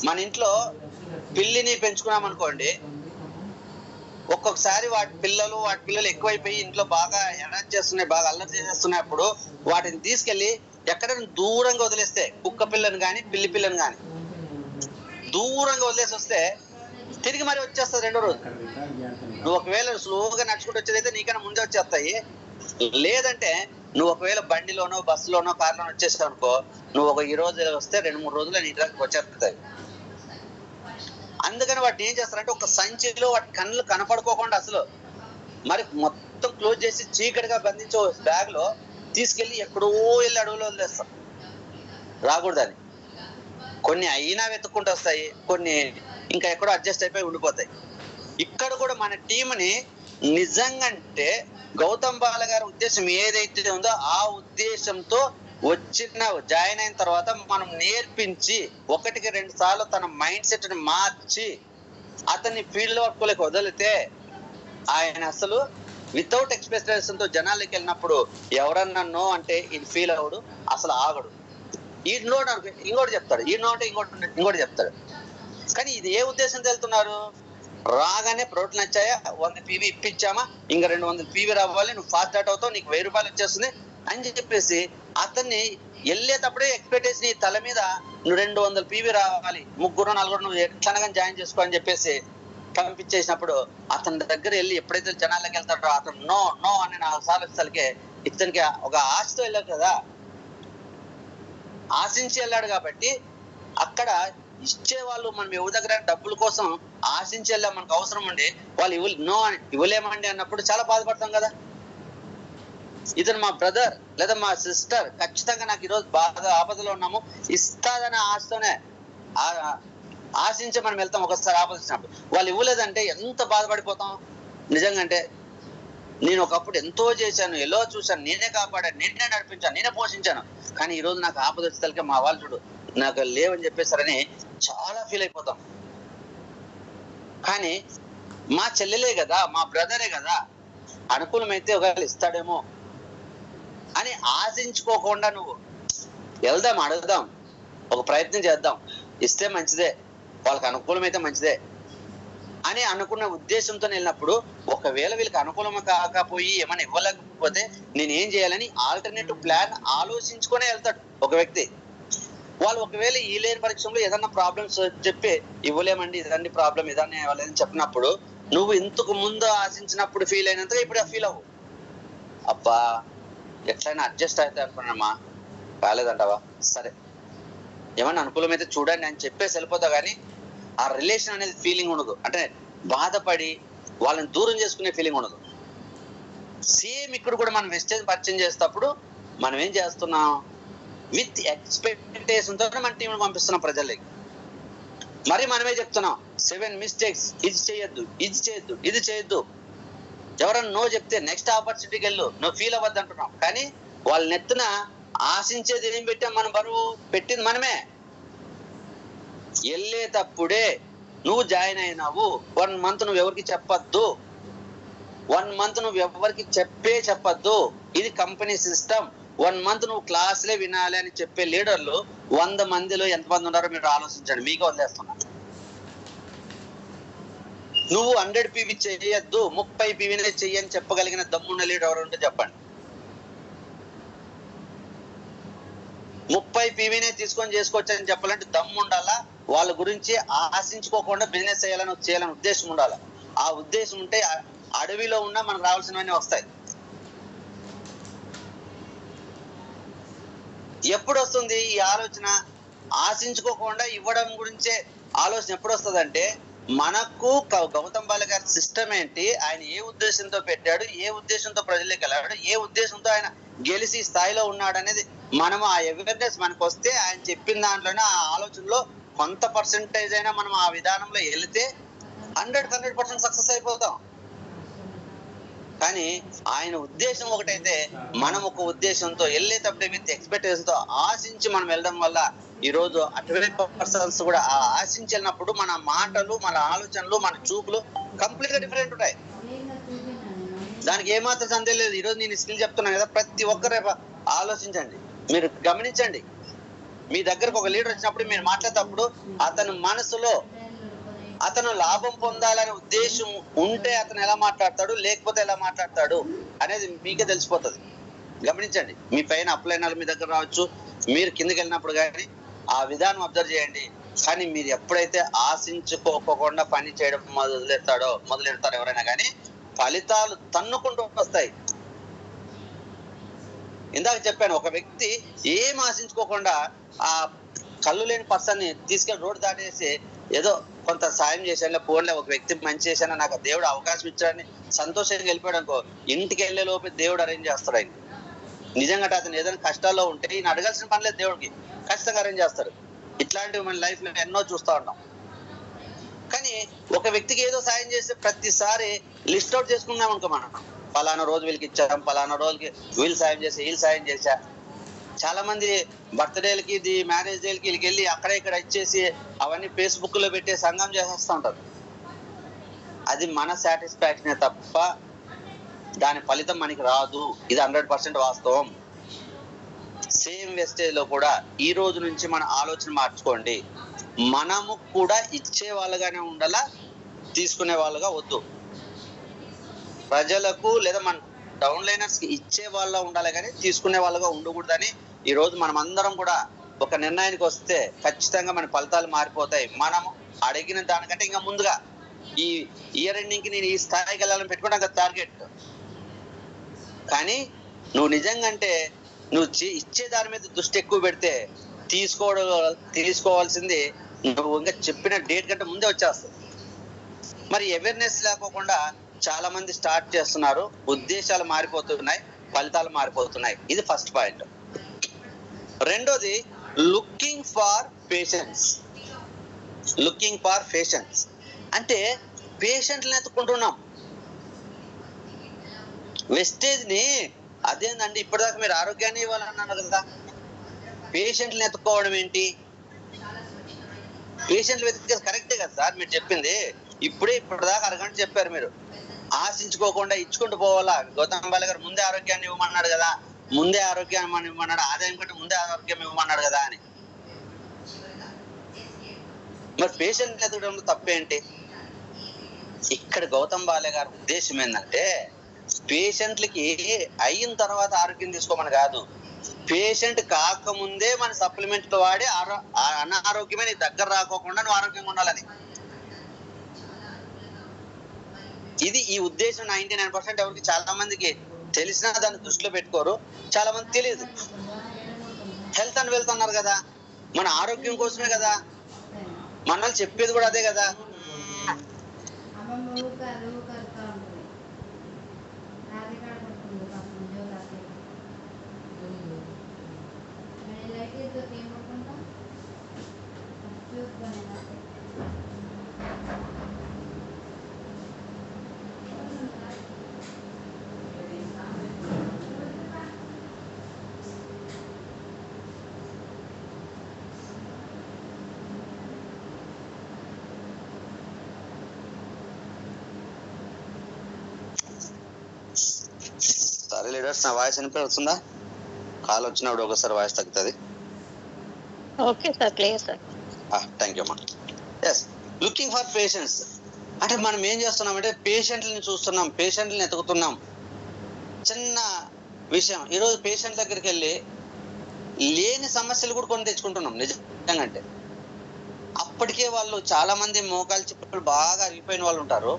మన ఇంట్లో పిల్లిని పెంచుకున్నాం అనుకోండి, ఒక్కొక్కసారి వాటి పిల్లలు ఎక్కువైపోయి ఇంట్లో బాగా ఎనర్జీ చేస్తున్నాయి, బాగా అల్లరి చేసేస్తున్నప్పుడు వాటిని తీసుకెళ్లి ఎక్కడైనా దూరంగా వదిలేస్తే, కుక్క పిల్లని కానీ పిల్లి పిల్లని కానీ దూరంగా వదిలేసి వస్తే తిరిగి మరి వచ్చేస్తుంది 2వ రోజు. నువ్వు ఒకవేళ స్లోగా నడుచుకుంటూ వచ్చేదైతే నీకన్నా ముందే వచ్చేస్తాయి. లేదంటే నువ్వు ఒకవేళ బండిలోనో బస్సులోనో కార్లోనో వచ్చేసావు అనుకో, నువ్వు ఈ రోజు వస్తే 2-3 రోజులు నీ దగ్గరికి వచ్చేస్తాయి. అందుకని వాటిని ఏం చేస్తారంటే ఒక సంచిలో వాటి కళ్ళు కనపడుకోకుండా అసలు మరి మొత్తం క్లోజ్ చేసి చీకటిగా బంధించే బ్యాగ్ లో తీసుకెళ్లి ఎక్కడో వెళ్ళి అడవులో వదిలేస్తాం, రాకూడదని. కొన్ని అయినా వెతుక్కుంటూ వస్తాయి, కొన్ని ఇంకా ఎక్కడో అడ్జస్ట్ అయిపోయి ఉండిపోతాయి. ఇక్కడ కూడా మన టీంని నిజంగా గౌతమ్ బాల గారి ఉద్దేశం ఏదైతే ఉందో ఆ ఉద్దేశంతో జాయిన్ అయిన తర్వాత మనం నేర్పించి 1-2 సార్లు తన మైండ్ సెట్ ని మార్చి అతన్ని ఫీల్డ్ వర్క్ వదిలితే ఆయన అసలు వితౌట్ ఎక్స్పెక్టేషన్ తో జనాలకి వెళ్ళినప్పుడు ఎవరన్నా నో అంటే ఇది ఫీల్ అవడు, అసలు ఆగడు. ఈ నోట్ ఇంకోటి చెప్తాడు, ఈ నోట్ ఇంకోటి చెప్తాడు. కానీ ఇది ఏ ఉద్దేశంతో వెళ్తున్నారు? రాగానే ప్రోటీన్ వచ్చాయా, 100 PV ఇప్పించామా, ఇంకా 200 PV రావాలి, నువ్వు ఫాస్ట్ స్టార్ట్ అవుతావు, నీకు 1000 రూపాయలు వచ్చేస్తుంది అని చెప్పేసి అతన్ని వెళ్ళేటప్పుడే ఎక్స్పెక్టేషన్ ఈ తల మీద నువ్వు 200 PV రావాలి, 3-4 నువ్వు ఎట్లనగా జాయిన్ చేసుకో అని చెప్పేసి పంపించేసినప్పుడు అతని దగ్గర వెళ్ళి ఎప్పుడైతే జనాలకు వెళ్తాడో అతను నో నో అని 4 సార్లు వచ్చేసరికి ఇతనికి ఒక ఆశతో వెళ్ళాడు కదా, ఆశించి వెళ్ళాడు. కాబట్టి అక్కడ ఇచ్చేవాళ్ళు మనం ఎవరి దగ్గర డబ్బుల కోసం ఆశించి వెళ్ళాం, మనకు అవసరం ఉండి వాళ్ళు నో అని ఇవ్వలేమండి అన్నప్పుడు చాలా బాధపడతాం కదా. ఇతను మా బ్రదర్ లేదా మా సిస్టర్, ఖచ్చితంగా నాకు ఈరోజు బాధ ఆపదలో ఉన్నాము ఇస్తాదనే ఆశతోనే ఆశించి మనం వెళ్తాం. ఒకసారి ఆపద వచ్చినప్పుడు వాళ్ళు ఇవ్వలేదంటే ఎంత బాధపడిపోతాం. నిజంగా అంటే నేను ఒకప్పుడు ఎంతో చేశాను, ఎలా చూశాను, నేనే కాపాడాను, నేనే నడిపించాను, నేనే పోషించాను, కానీ ఈరోజు నాకు ఆపద వచ్చేసరికి మా వాళ్ళు చూడు నాకు లేవని చెప్పేసారని చాలా ఫీల్ అయిపోతాం. కానీ మా చెల్లెలే కదా, మా బ్రదరే కదా, అనుకూలమైతే ఒకవేళ ఇస్తాడేమో అని ఆశించుకోకుండా నువ్వు వెళ్దాం, అడుగుదాం, ఒక ప్రయత్నం చేద్దాం, ఇస్తే మంచిదే, వాళ్ళకి అనుకూలమైతే మంచిదే అని అనుకున్న ఉద్దేశంతో వెళ్ళినప్పుడు ఒకవేళ వీళ్ళకి అనుకూలం కాకపోయి ఏమైనా ఇవ్వలేకపోతే నేను ఏం చేయాలని ఆల్టర్నేటివ్ ప్లాన్ ఆలోచించుకునే వెళ్తాడు ఒక వ్యక్తి. వాళ్ళు ఒకవేళ ఈ లేని పరీక్షలో ఏదన్నా ప్రాబ్లమ్స్ చెప్పి ఇవ్వలేమండి, ఇదండి ప్రాబ్లం, ఇదాన్ని వాళ్ళని చెప్పినప్పుడు నువ్వు ఇంతకు ముందు ఆశించినప్పుడు ఫీల్ అయినంతగా ఇప్పుడు ఫీల్ అవ్వు. అబ్బా ఎట్లయినా అడ్జస్ట్ అయితే అనుకున్నామా, కాలేదంటావా, సరే ఏమన్నా అనుకూలమైతే చూడండి అని చెప్పేసి వెళ్ళిపోతా. కానీ ఆ రిలేషన్ అనేది ఫీలింగ్ ఉండదు, అంటే బాధపడి వాళ్ళని దూరం చేసుకునే ఫీలింగ్ ఉండదు. సేమ్ ఇక్కడ కూడా మనం వెస్టేజ్ పరిచయం చేసేటప్పుడు మనం ఏం చేస్తున్నాం, విత్ ఎక్స్పెక్టేషన్ తో మన టీం పంపిస్తున్నాం ప్రజలకి. మరి మనమే చెప్తున్నాం 7 మిస్టేక్స్, ఇది చేయొద్దు, ఇది చేయొద్దు, ఇది చేయొద్దు. ఎవరన్నా నో చెప్తే నెక్స్ట్ ఆపర్చునిటీకి వెళ్ళు, నువ్వు ఫీల్ అవ్వద్దు అంటున్నాం. కానీ వాళ్ళ నెత్తున ఆశించేది ఏం పెట్టాం, మనం బరువు పెట్టింది మనమే. వెళ్ళేటప్పుడే నువ్వు జాయిన్ అయినావు, 1 మంత్ నువ్వు ఎవరికి చెప్పద్దు, 1 మంత్ నువ్వు ఎవరికి చెప్పద్దు, ఇది కంపెనీ సిస్టమ్, 1 మంత్ నువ్వు క్లాసులే వినాలి అని చెప్పే లీడర్లు 100 మందిలో ఎంతమంది ఉన్నారో మీరు ఆలోచించండి, మీకే వదిలేస్తున్నా. నువ్వు 100 PV చెయ్యొద్దు, 30 PVనే చెయ్యని చెప్పగలిగిన దమ్మున్న లీడర్ ఎవరు ఉంటే చెప్పండి. 30 PVనే తీసుకొని చేసుకోవచ్చు అని చెప్పాలంటే దమ్ము ఉండాలా, వాళ్ళ గురించి ఆశించుకోకుండా బిజినెస్ చేయాలని ఉద్దేశం ఉండాలి. ఆ ఉద్దేశం ఉంటే అడవిలో ఉన్నా మనకు రావాల్సినవన్నీ వస్తాయి. ఎప్పుడు వస్తుంది ఈ ఆలోచన, ఆశించుకోకుండా ఇవ్వడం గురించే ఆలోచన ఎప్పుడు వస్తుంది అంటే, మనకు గౌతమ్ బాల గారి సిస్టమ్ ఏంటి, ఆయన ఏ ఉద్దేశంతో పెట్టాడు, ఏ ఉద్దేశంతో ప్రజల్లోకి వెళ్ళాడు, ఏ ఉద్దేశంతో ఆయన గెలిచి స్థాయిలో ఉన్నాడు అనేది మనం ఆ అవేర్నెస్ మనకు వస్తే, ఆయన చెప్పిన దాంట్లోనే ఆ ఆలోచనలో కొంత పర్సెంటేజ్ అయినా మనం ఆ విధానంలో వెళితే 100% సక్సెస్ అయిపోతాం. కానీ ఆయన ఉద్దేశం ఒకటైతే మనం ఒక ఉద్దేశంతో వెళ్ళేటప్పుడే విత్ ఎక్స్పెక్టేషన్ తో ఆశించి మనం వెళ్ళడం వల్ల ఈరోజు 20% కూడా ఆ ఆశించి వెళ్ళినప్పుడు మన మాటలు, మన ఆలోచనలు, మన చూపులు కంప్లీట్ గా డిఫరెంట్ ఉంటాయి. దానికి ఏమాత్రం సందేహం లేదు. ఈరోజు నేను స్కిల్ చెప్తున్నాను కదా, ప్రతి ఒక్కరు ఆలోచించండి, మీరు గమనించండి. మీ దగ్గరకు ఒక లీడర్ వచ్చినప్పుడు మీరు మాట్లాడేటప్పుడు అతని మనసులో అతను లాభం పొందాలనే ఉద్దేశం ఉంటే అతను ఎలా మాట్లాడతాడు, లేకపోతే ఎలా మాట్లాడతాడు అనేది మీకే తెలిసిపోతుంది. గమనించండి, మీ పైన అప్లైన్ మీ దగ్గర రావచ్చు, మీరు కిందకి వెళ్ళినప్పుడు కానీ ఆ విధానం అబ్జర్వ్ చేయండి. కానీ మీరు ఎప్పుడైతే ఆశించుకోకుండా పని చేయడం మొదలెడతారో ఎవరైనా కానీ ఫలితాలు తన్నుకుంటూ వస్తాయి. ఇందాక చెప్పాను, ఒక వ్యక్తి ఏం ఆశించుకోకుండా ఆ కళ్ళు లేని పర్సన్ ని తీసుకెళ్లి రోడ్డు దాటేసి ఏదో కొంత సాయం చేశాను, ఫోన్లో ఒక వ్యక్తి మంచి చేశాను, నాకు దేవుడు అవకాశం ఇచ్చాడని సంతోషంగా వెళ్ళిపోయాడు అనుకో, ఇంటికి వెళ్లే లోపే దేవుడు అరేంజ్ చేస్తాడు. ఆయన నిజంగా అతను ఏదైనా కష్టాల్లో ఉంటే ఈయన అడగాల్సిన పని లేదు, దేవుడికి ఖచ్చితంగా అరేంజ్ చేస్తాడు. ఇట్లాంటివి మన లైఫ్ లో ఎన్నో చూస్తూ ఉంటాం. కానీ ఒక వ్యక్తికి ఏదో సాయం చేస్తే ప్రతిసారి లిస్ట్ అవుట్ చేసుకున్నాం అనుకో, మనం పలానా రోజు వీళ్ళకి ఇచ్చాం, పలానా రోజుకి వీళ్ళు సాయం చేశా. చాలా మంది బర్త్డేలకి, మ్యారేజ్ డేలకి వీళ్ళకి వెళ్ళి అక్కడ ఇక్కడ ఇచ్చేసి అవన్నీ ఫేస్బుక్ లో పెట్టే సంఘం చేసేస్తూ ఉంటారు. అది మన సాటిస్ఫాక్షనే తప్ప దాని ఫలితం మనకి రాదు. ఇది 100% వాస్తవం. సేమ్ వెస్టేజ్ లో కూడా ఈ రోజు నుంచి మన ఆలోచన మార్చుకోండి. మనము కూడా ఇచ్చే వాళ్ళగానే ఉండాలా, తీసుకునే వాళ్ళుగా వద్దు. ప్రజలకు లేదా మన డౌన్ లైనర్స్ కి ఇచ్చే వాళ్ళ ఉండాలి కానీ తీసుకునే వాళ్ళగా ఉండకూడదని ఈ రోజు మనం అందరం కూడా ఒక నిర్ణయానికి వస్తే ఖచ్చితంగా మన ఫలితాలు మారిపోతాయి. మనం అడిగిన దానికంటే ఇంకా ముందుగా ఈ ఇయర్ ఎండింగ్ కి నేను ఈ స్థాయికి వెళ్ళాలని పెట్టుకున్నా కదా టార్గెట్. కానీ నువ్వు నిజంగా అంటే నువ్వు ఇచ్చే దాని మీద దృష్టి ఎక్కువ పెడితే తీసుకోవాల్సింది నువ్వు ఇంకా చెప్పిన డేట్ కంటే ముందే వచ్చేస్తుంది. మరి అవేర్నెస్ లేకోకుండా చాలా మంది స్టార్ట్ చేస్తున్నారు, ఉద్దేశాలు మారిపోతున్నాయి, ఫలితాలు మారిపోతున్నాయి. ఇది ఫస్ట్ పాయింట్. రెండోది లుకింగ్ ఫార్ పేషెన్స్. అంటే పేషెంట్లను ఎత్తుకుంటున్నాం. వెస్టేజ్ ని అదేందండి ఇప్పటిదాకా మీరు ఆరోగ్యాన్ని ఇవ్వాలన్నారు కదా, పేషెంట్లను ఎత్తుకోవడం ఏంటి? పేషెంట్లు వెతికే కరెక్టే కదా సార్ మీరు చెప్పింది. ఇప్పటిదాకా అరగంట చెప్పారు మీరు. ఆశించుకోకుండా ఇచ్చుకుంటూ పోవాలా. గౌతమ్ బాల గారు ముందే ఆరోగ్యాన్ని ఇవ్వమన్నాడు కదా, ముందే ఆరోగ్యాన్ని ఇవ్వమన్నాడు, ఆదాయం కంటే ముందే ఆరోగ్యం ఇవ్వమన్నాడు కదా అని. మరి పేషెంట్ ఎదగడంలో తప్పేంటి? ఇక్కడ గౌతమ్ బాల గారి ఉద్దేశం ఏంటంటే పేషెంట్లకి అయిన తర్వాత ఆరోగ్యం తీసుకోమని కాదు, పేషెంట్ కాకముందే మన సప్లిమెంట్లు వాడి అనారోగ్యమే నీ దగ్గర రాకోకుండా నువ్వు ఆరోగ్యంగా ఉండాలని. ఇది ఈ ఉద్దేశం 99% ఎవరికి చాలా మందికి తెలిసినా దాన్ని దృష్టిలో పెట్టుకోరు, చాలా మంది తెలియదు. హెల్త్ అండ్ వెల్త్ అన్నారు కదా, మన ఆరోగ్యం కోసమే కదా, మన వాళ్ళు చెప్పేది కూడా అదే కదా. సరే లీడర్స్, నా వాయిస్ వినిపిస్తుందా? కాల్ వచ్చినప్పుడు ఒకసారి వాయిస్ తగ్గుతుంది. Okay sir, clear sir. Thank you అమ్మా. ఎస్, లుకింగ్ ఫర్ పేషెంట్స్ అంటే మనం ఏం చేస్తున్నామంటే పేషెంట్లని చూస్తున్నాం, పేషెంట్లని ఎతుకుతున్నాం. చిన్న విషయం, ఈరోజు పేషెంట్ దగ్గరికి వెళ్ళి లేని సమస్యలు కూడా కొని తెచ్చుకుంటున్నాం నిజంగా. అంటే అప్పటికే వాళ్ళు చాలా మంది మోకాలు చిప్పలు బాగా అరిగిపోయిన వాళ్ళు ఉంటారు.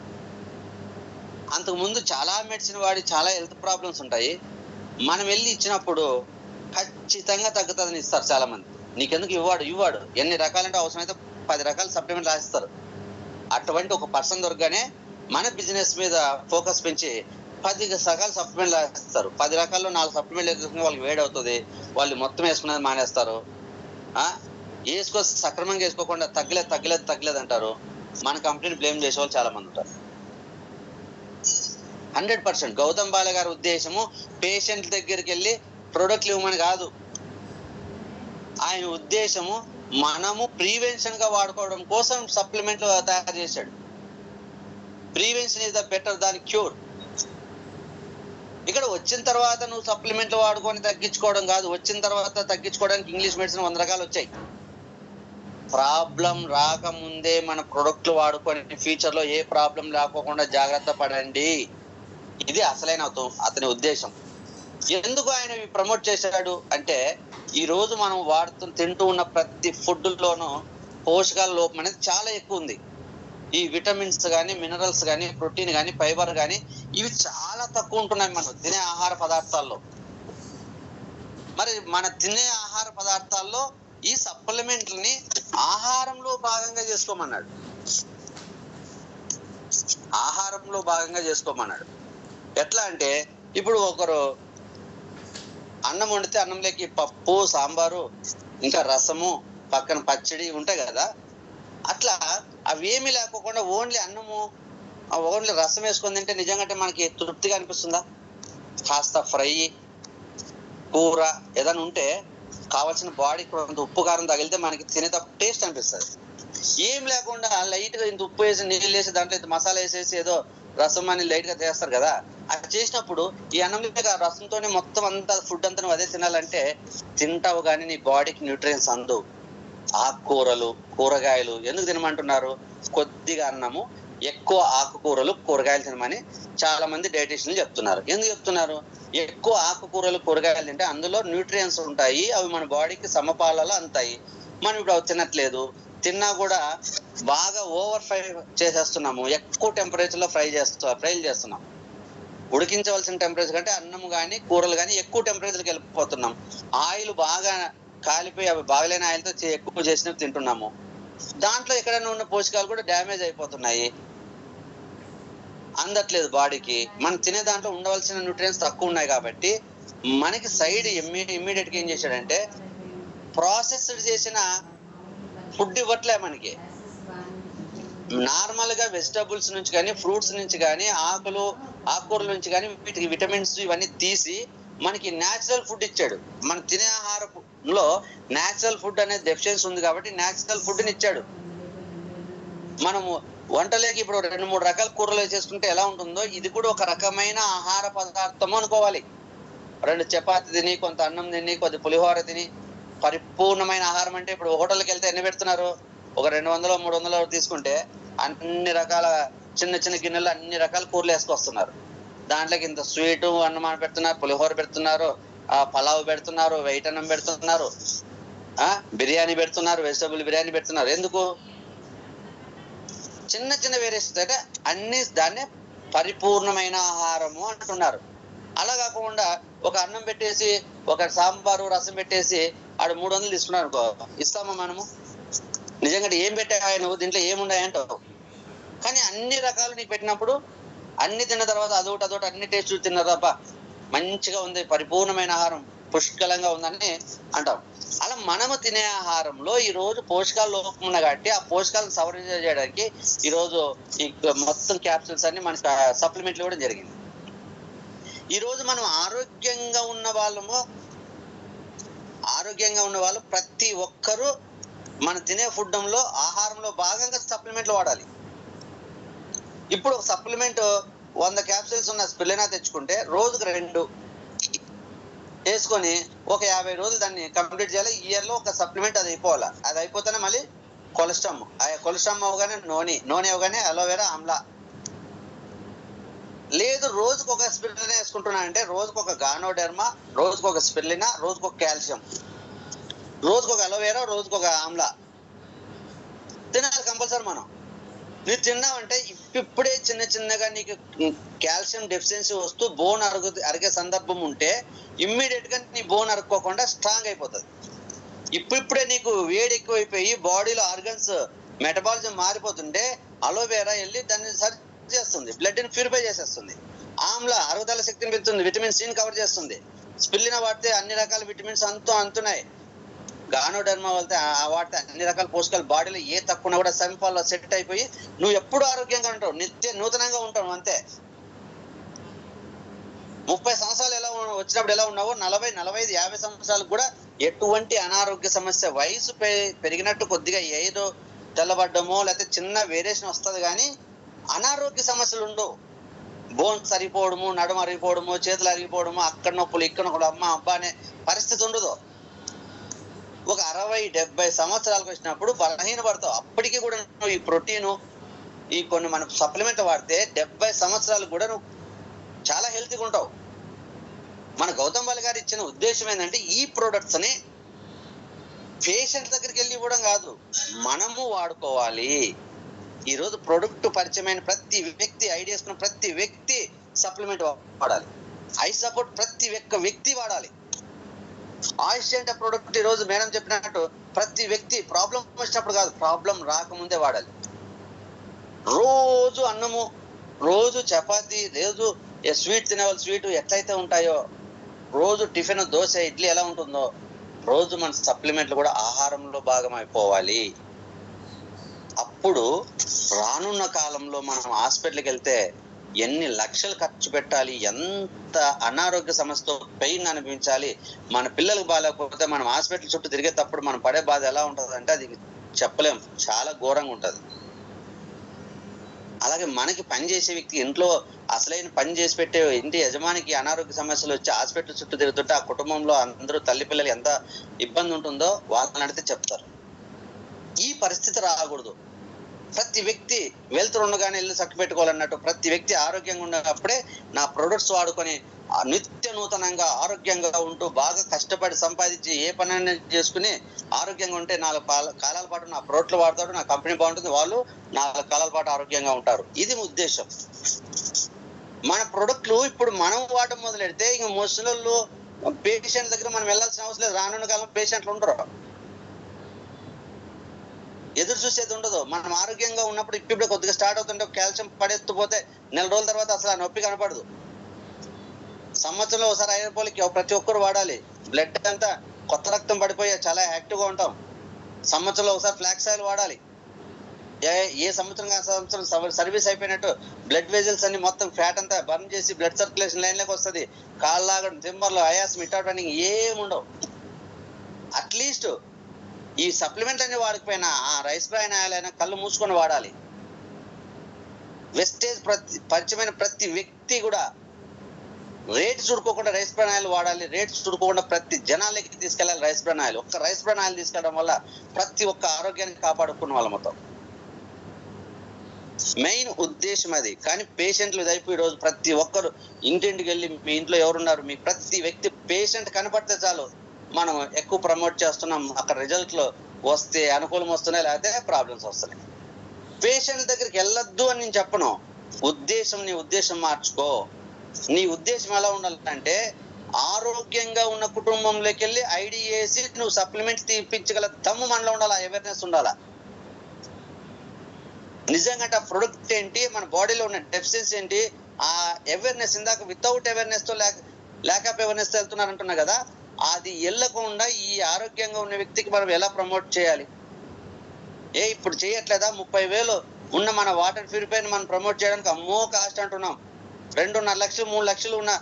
అంతకు ముందు చాలా మెడిసిన్ వాడి చాలా హెల్త్ ప్రాబ్లమ్స్ ఉంటాయి. మనం వెళ్ళి ఇచ్చినప్పుడు ఖచ్చితంగా తగ్గుతుందని ఇస్తారు చాలా మంది. నీకెందుకు ఇవ్వడు ఎన్ని రకాలంటే అవసరమైతే 10 రకాల సప్లిమెంట్ రాసిస్తారు. అటువంటి ఒక పర్సన్ దొరకగానే మన బిజినెస్ మీద ఫోకస్ పెంచి 10 రకాల సప్లిమెంట్ రాసిస్తారు. 10 రకాల్లో 4 సప్లిమెంట్ వేసుకుని వాళ్ళకి వేడి అవుతుంది, వాళ్ళు మొత్తం వేసుకునేది మానేస్తారు. సక్రమంగా వేసుకోకుండా తగ్గలేదు అంటారు. మన కంపెనీని బ్లేమ్ చేసే వాళ్ళు చాలా మంది ఉంటారు. 100% గౌతమ్ బాల గారి ఉద్దేశము పేషెంట్ దగ్గరికి వెళ్ళి ప్రొడక్ట్లు ఇవ్వమని కాదు. ఆయన ఉద్దేశము మనము ప్రివెన్షన్ గా వాడుకోవడం కోసం సప్లిమెంట్లు తయారు చేశాడు. Prevention is the better than cure. ఇక్కడ వచ్చిన తర్వాత నువ్వు సప్లిమెంట్లు వాడుకొని తగ్గించుకోవడం కాదు, వచ్చిన తర్వాత తగ్గించుకోవడానికి ఇంగ్లీష్ మెడిసిన్ 100 రకాలు వచ్చాయి. ప్రాబ్లం రాకముందే మన ప్రొడక్ట్లు వాడుకొని ఫ్యూచర్ లో ఏ ప్రాబ్లం రాకోకుండా జాగ్రత్త పడండి. ఇది అసలైన అతని ఉద్దేశం. ఎందుకు ఆయన ప్రమోట్ చేశాడు అంటే ఈ రోజు మనం తింటూ ఉన్న ప్రతి ఫుడ్ లోనూ పోషకాల లోపం అనేది చాలా ఎక్కువ ఉంది. ఈ విటమిన్స్ కానీ, మినరల్స్ కానీ, ప్రోటీన్ కానీ, ఫైబర్ కానీ ఇవి చాలా తక్కువ ఉంటున్నాయి మనం తినే ఆహార పదార్థాల్లో. మరి మన తినే ఆహార పదార్థాల్లో ఈ సప్లిమెంట్లని ఆహారంలో భాగంగా చేసుకోమన్నాడు. ఆహారంలో భాగంగా చేసుకోమన్నాడు. ఎట్లా అంటే ఇప్పుడు ఒకరు అన్నం వండితే అన్నంలోకి పప్పు, సాంబారు, ఇంకా రసము, పక్కన పచ్చడి ఉంటాయి కదా. అట్లా అవేమీ లేకోకుండా ఓన్లీ అన్నము, ఓన్లీ రసం వేసుకొని తింటే నిజంగా మనకి తృప్తిగా అనిపిస్తుందా? కాస్త ఫ్రై, కూర ఏదైనా ఉంటే కావాల్సిన బాడీ కొంత ఉప్పు కారం తగిలితే మనకి తినేటప్పుడు టేస్ట్ అనిపిస్తుంది. ఏం లేకుండా లైట్ గా ఇంత ఉప్పు వేసి, నీళ్ళు వేసి, దాంట్లో ఇంత మసాలా వేసేసి ఏదో రసం అని లైట్ గా చేస్తారు కదా. అది చేసినప్పుడు ఈ అన్నం రసంతోనే మొత్తం అంతా ఫుడ్ అంతా నువ్వు అదే తినాలంటే తింటావు కానీ నీ బాడీకి న్యూట్రియన్స్ అందవు. ఆకుకూరలు, కూరగాయలు ఎందుకు తినమంటున్నారు? కొద్దిగా అన్నము, ఎక్కువ ఆకుకూరలు, కూరగాయలు తినమని చాలా మంది డైటీషియన్లు చెప్తున్నారు. ఎందుకు చెప్తున్నారు? ఎక్కువ ఆకుకూరలు, కూరగాయలు తింటే అందులో న్యూట్రియన్స్ ఉంటాయి, అవి మన బాడీకి సమపాలలో అందుతాయి. మనం ఇప్పుడు అవి తినట్లేదు. తిన్నా కూడా బాగా ఓవర్ ఫ్రై చేసేస్తున్నాము, ఎక్కువ టెంపరేచర్ లో ఫ్రైలు చేస్తున్నాం. ఉడికించవలసిన టెంపరేచర్ కంటే అన్నము కానీ, కూరలు కానీ ఎక్కువ టెంపరేచర్కి వెళ్ళిపోతున్నాం. ఆయిల్ బాగా కాలిపోయి అవి బాగలేని ఆయిల్తో ఎక్కువ చేసినవి తింటున్నాము. దాంట్లో ఎక్కడైనా ఉన్న పోషకాలు కూడా డ్యామేజ్ అయిపోతున్నాయి, అందట్లేదు బాడీకి. మనం తినే దాంట్లో ఉండవలసిన న్యూట్రియన్స్ తక్కువ ఉన్నాయి కాబట్టి మనకి సైడ్ ఇమ్మీడియట్ గా ఏం చేశాడంటే ప్రాసెస్డ్ చేసిన ఫుడ్ ఇవ్వట్లే మనకి. నార్మల్ గా వెజిటబుల్స్ నుంచి కానీ, ఫ్రూట్స్ నుంచి కానీ, ఆకుకూరల నుంచి కానీ వీటికి విటమిన్స్ ఇవన్నీ తీసి మనకి న్యాచురల్ ఫుడ్ ఇచ్చాడు. మనం తినే ఆహారంలో న్యాచురల్ ఫుడ్ అనేది డెఫిషియన్సీ ఉంది కాబట్టి న్యాచురల్ ఫుడ్ ని ఇచ్చాడు. మనము వంటలోకి ఇప్పుడు 2-3 రకాల కూరలు చేసుకుంటే ఎలా ఉంటుందో ఇది కూడా ఒక రకమైన ఆహార పదార్థం అనుకోవాలి. 2 చపాతి తిని, కొంత అన్నం తిని, కొద్ది పులిహోర తిని పరిపూర్ణమైన ఆహారం అంటే ఇప్పుడు హోటల్కి వెళ్తే ఎన్ని పెడుతున్నారు? ఒక 200-300 తీసుకుంటే అన్ని రకాల చిన్న చిన్న గిన్నెలు అన్ని రకాల కూరలు వేసుకొస్తున్నారు. దాంట్లోకి ఇంత స్వీటు అన్నం పెడుతున్నారు, పులిహోర పెడుతున్నారు, పలావ్ పెడుతున్నారు, వైట్ అన్నం పెడుతున్నారు, బిర్యానీ పెడుతున్నారు, వెజిటబుల్ బిర్యానీ పెడుతున్నారు. ఎందుకు? చిన్న చిన్న వేరియేషన్స్ అంటే అన్ని దాన్నే పరిపూర్ణమైన ఆహారము అంటున్నారు. అలా కాకుండా ఒక అన్నం పెట్టేసి ఒక సాంబారు రసం పెట్టేసి ఆడు 300 తీసుకున్నారు అనుకో, ఇస్తామా మనము? నిజంగా ఏం పెట్టావా నువ్వు, దీంట్లో ఏముండాయంటావు. కానీ అన్ని రకాలు నీకు పెట్టినప్పుడు అన్ని తిన్న తర్వాత అదొకటి అన్ని టేస్ట్ తిన్నారు తప్ప మంచిగా ఉంది, పరిపూర్ణమైన ఆహారం పుష్కలంగా ఉందని అంటాం. అలా మనము తినే ఆహారంలో ఈ రోజు పోషకాల లోపం ఉన్న కాబట్టి ఆ పోషకాలను సవరణ చేయడానికి ఈ రోజు ఈ మొత్తం క్యాప్సూల్స్ అన్ని మనకి సప్లిమెంట్లు కూడా జరిగింది. ఈ రోజు మనం ఆరోగ్యంగా ఉన్న వాళ్ళు ప్రతి ఒక్కరూ మనం తినే ఫుడ్డంలో ఆహారంలో భాగంగా సప్లిమెంట్లు వాడాలి. ఇప్పుడు ఒక సప్లిమెంట్ 100 క్యాప్సూల్స్ ఉన్న స్పిరులినా తెచ్చుకుంటే రోజుకు 2 వేసుకొని ఒక 50 రోజులు దాన్ని కంప్లీట్ చేయాలి. ఇయర్లో ఒక సప్లిమెంట్ అది అయిపోవాలి. అది అయిపోతేనే మళ్ళీ కొలెస్ట్రామ్, కొలెస్ట్రామ్ అవగానే నూనె అవగానే అలోవెరా, ఆమ్లా. లేదు రోజుకు ఒక స్పిరులినా వేసుకుంటున్నా అంటే రోజుకు ఒక గానోడెర్మా, రోజుకు ఒక స్పిరులినా, రోజుకు ఒక కాల్షియం, రోజుకు ఒక అలోవెరా, రోజుకు ఒక ఆమ్లా తినాలి కంపల్సరీ. మనం నువ్వు తిన్నావంటే ఇప్పుడే చిన్న చిన్నగా నీకు కాల్షియం డెఫిషియన్సీ వస్తూ బోన్ అరిగే సందర్భం ఉంటే ఇమ్మీడియట్ గా నీ బోన్ అరుక్కోకుండా స్ట్రాంగ్ అయిపోతుంది. ఇప్పుడే నీకు వేడి ఎక్కువైపోయి బాడీలో ఆర్గన్స్ మెటబాలిజం మారిపోతుంటే అలోవెరా వెళ్ళి దాన్ని సరి చేస్తుంది, బ్లడ్ ని ప్యూరిఫై చేసేస్తుంది. ఆమ్లా అరుగుదల శక్తిని పెంచుతుంది, విటమిన్ సిని కవర్ చేస్తుంది. స్పిరులినా వాడితే అన్ని రకాల విటమిన్స్ అంతున్నాయి. గానోడెర్మా వాడితే అన్ని రకాల పోషకాలు బాడీలో ఏ తక్కువ ఉన్నా కూడా సమీపాల్లో సెట్ అయిపోయి నువ్వు ఎప్పుడు ఆరోగ్యంగా ఉంటావు, నిత్య నూతనంగా ఉంటావు. అంతే 30 సంవత్సరాలు ఎలా వచ్చినప్పుడు ఎలా ఉన్నావో 40, 45, 50 సంవత్సరాలకు కూడా ఎటువంటి అనారోగ్య సమస్య, వయసు పెరిగినట్టు కొద్దిగా ఏదో తెల్లబడ్డమో లేకపోతే చిన్న వేరియేషన్ వస్తుంది కానీ అనారోగ్య సమస్యలు ఉండవు. బోన్ సరిపోవడము, నడుము అరిగిపోవడము, చేతులు అరిగిపోవడము, అక్కడ నొప్పులు ఇక్కడ నొప్పులు, అబ్బా అనే పరిస్థితి ఉండదు. ఒక 60-70 సంవత్సరాలకు వచ్చినప్పుడు బలహీన పడతావు. అప్పటికి కూడా నువ్వు ఈ ప్రోటీను ఈ కొన్ని మన సప్లిమెంట్ వాడితే 70 సంవత్సరాలు కూడా నువ్వు చాలా హెల్తీగా ఉంటావు. మన గౌతమ్ బాలి గారు ఇచ్చిన ఉద్దేశం ఏంటంటే ఈ ప్రొడక్ట్స్ ని పేషెంట్ దగ్గరికి వెళ్ళి ఇవ్వడం కాదు, మనము వాడుకోవాలి. ఈ రోజు ప్రొడక్ట్ పరిచయమైన ప్రతి వ్యక్తి, ఐడియాస్ ప్రతి వ్యక్తి సప్లిమెంట్ వాడాలి. ఐ సపోర్ట్ ప్రతి ఒక్క వ్యక్తి వాడాలి. ఆయుష్ అంటే ప్రొడక్ట్ ఈ రోజు మేడం చెప్పినట్టు ప్రతి వ్యక్తి ప్రాబ్లం వచ్చినప్పుడు కాదు, ప్రాబ్లం రాకముందే వాడాలి. రోజు అన్నము, రోజు చపాతి, రోజు స్వీట్ తినేవాళ్ళు స్వీట్ ఎట్లయితే ఉంటాయో, రోజు టిఫిన్ దోశ ఇడ్లీ ఎలా ఉంటుందో రోజు మన సప్లిమెంట్లు కూడా ఆహారంలో భాగం అయిపోవాలి. అప్పుడు రానున్న కాలంలో మనం హాస్పిటల్కి వెళ్తే ఎన్ని లక్షలు ఖర్చు పెట్టాలి, ఎంత అనారోగ్య సమస్యతో పెయిన్ అనిపించాలి, మన పిల్లలకు బాగాలేకపోతే మనం హాస్పిటల్ చుట్టూ తిరిగేటప్పుడు మనం పడే బాధ ఎలా ఉంటుంది అంటే అది చెప్పలేం, చాలా ఘోరంగా ఉంటుంది. అలాగే మనకి పని చేసే వ్యక్తి, ఇంట్లో అసలైన పని చేసి పెట్టే ఇంటి యజమానికి అనారోగ్య సమస్యలు వచ్చి హాస్పిటల్ చుట్టూ తిరుగుతుంటే ఆ కుటుంబంలో అందరూ తల్లి పిల్లలు ఎంత ఇబ్బంది ఉంటుందో వాళ్ళని అడిగితే చెప్తారు. ఈ పరిస్థితి రాకూడదు. ప్రతి వ్యక్తి వెళ్తుండగానే ఇల్లు చక్క పెట్టుకోవాలన్నట్టు ప్రతి వ్యక్తి ఆరోగ్యంగా ఉన్నప్పుడే నా ప్రొడక్ట్స్ వాడుకొని నిత్య నూతనంగా ఆరోగ్యంగా ఉంటూ బాగా కష్టపడి సంపాదించి ఏ పని చేసుకుని ఆరోగ్యంగా ఉంటే 4 కాలాల పాటు నా ప్రొడక్ట్లు వాడతాడు, నా కంపెనీ బాగుంటుంది, వాళ్ళు 4 కాలాల పాటు ఆరోగ్యంగా ఉంటారు. ఇది ఉద్దేశం. మన ప్రొడక్ట్లు ఇప్పుడు మనం వాడటం మొదలెడితే ఇంక ముసలోళ్ళు పేషెంట్ దగ్గర మనం వెళ్ళాల్సిన అవసరం లేదు. రానున్న కాలం పేషెంట్లు ఉండరు, ఎదురు చూసేది ఉండదు. మనం ఆరోగ్యంగా ఉన్నప్పుడు ఇప్పుడు కొద్దిగా స్టార్ట్ అవుతుంటే కాల్షియం పడెత్తుపోతే నెల రోజుల తర్వాత అసలు ఆ నొప్పి కనపడదు. సంవత్సరంలో ఒకసారి ఐరన్ ప్రతి ఒక్కరు వాడాలి. బ్లడ్ అంతా కొత్త రక్తం పడిపోయి చాలా యాక్టివ్గా ఉంటాం. సంవత్సరంలో ఒకసారి ఫ్లాక్స్ ఆయిల్ వాడాలి. ఏ సంవత్సరం సర్వీస్ అయిపోయినట్టు బ్లడ్ వెజల్స్ అన్ని మొత్తం ఫ్యాట్ అంతా బర్న్ చేసి బ్లడ్ సర్క్యులేషన్ లైన్లోకి వస్తుంది. కాళ్ళు లాగడం, తిమ్మర్లు, ఆయాసం, ఇటాటనింగ్ ఏముండవు. అట్లీస్ట్ ఈ సప్లిమెంట్ అన్ని వాడకపోయినా ఆ రైస్ బ్రాన్ ఆయిల్ అయినా కళ్ళు మూసుకొని వాడాలి. వెస్టేజ్ పరిచయమైన ప్రతి వ్యక్తి కూడా రేట్ చూడుకోకుండా రైస్ బ్రాన్ ఆయిల్ వాడాలి. రేట్ చూడుకోకుండా ప్రతి జనాలకి తీసుకెళ్ళాలి రైస్ బ్రాన్ ఆయిల్. ఒక్క రైస్ బ్రాన్ ఆయిల్ తీసుకెళ్ళడం వల్ల ప్రతి ఒక్క ఆరోగ్యాన్ని కాపాడుకున్న వాళ్ళ మొత్తం మెయిన్ ఉద్దేశం అది. కానీ పేషెంట్లు ఇదైపోయి ఈరోజు ప్రతి ఒక్కరు ఇంటింటికి వెళ్ళి మీ ఇంట్లో ఎవరున్నారు, మీ ప్రతి వ్యక్తి పేషెంట్ కనపడితే చాలు మనం ఎక్కువ ప్రమోట్ చేస్తున్నాం. అక్కడ రిజల్ట్లు వస్తే అనుకూలం వస్తున్నాయి, లేకపోతే ప్రాబ్లమ్స్ వస్తున్నాయి. పేషెంట్ దగ్గరికి వెళ్ళొద్దు అని నేను చెప్పను. నీ ఉద్దేశం మార్చుకో. నీ ఉద్దేశం ఎలా ఉండాలంటే ఆరోగ్యంగా ఉన్న కుటుంబంలోకి వెళ్ళి ఐడి వేసి నువ్వు సప్లిమెంట్ తీపించగల దమ్ము మనలో ఉండాలా, అవేర్నెస్ ఉండాలా. నిజంగా ఆ ప్రొడక్ట్ ఏంటి, మన బాడీలో ఉన్న డెఫిషియన్సీ ఏంటి, ఆ అవేర్నెస్ ఇందాక వితౌట్ అవేర్నెస్ తో ల్యాక్ అవేర్నెస్ తో వెళ్తున్నారంటున్నా కదా, అది వెళ్ళకుండా ఈ ఆరోగ్యంగా ఉన్న వ్యక్తికి మనం ఎలా ప్రమోట్ చేయాలి. ఇప్పుడు చేయట్లేదా 30,000 ఉన్న మన వాటర్ ప్యూరిఫైర్ మనం ప్రమోట్ చేయడానికి అమ్మో కాస్ట్ అంటున్నాం. 2.5 లక్షలు 3 లక్షలు ఉన్న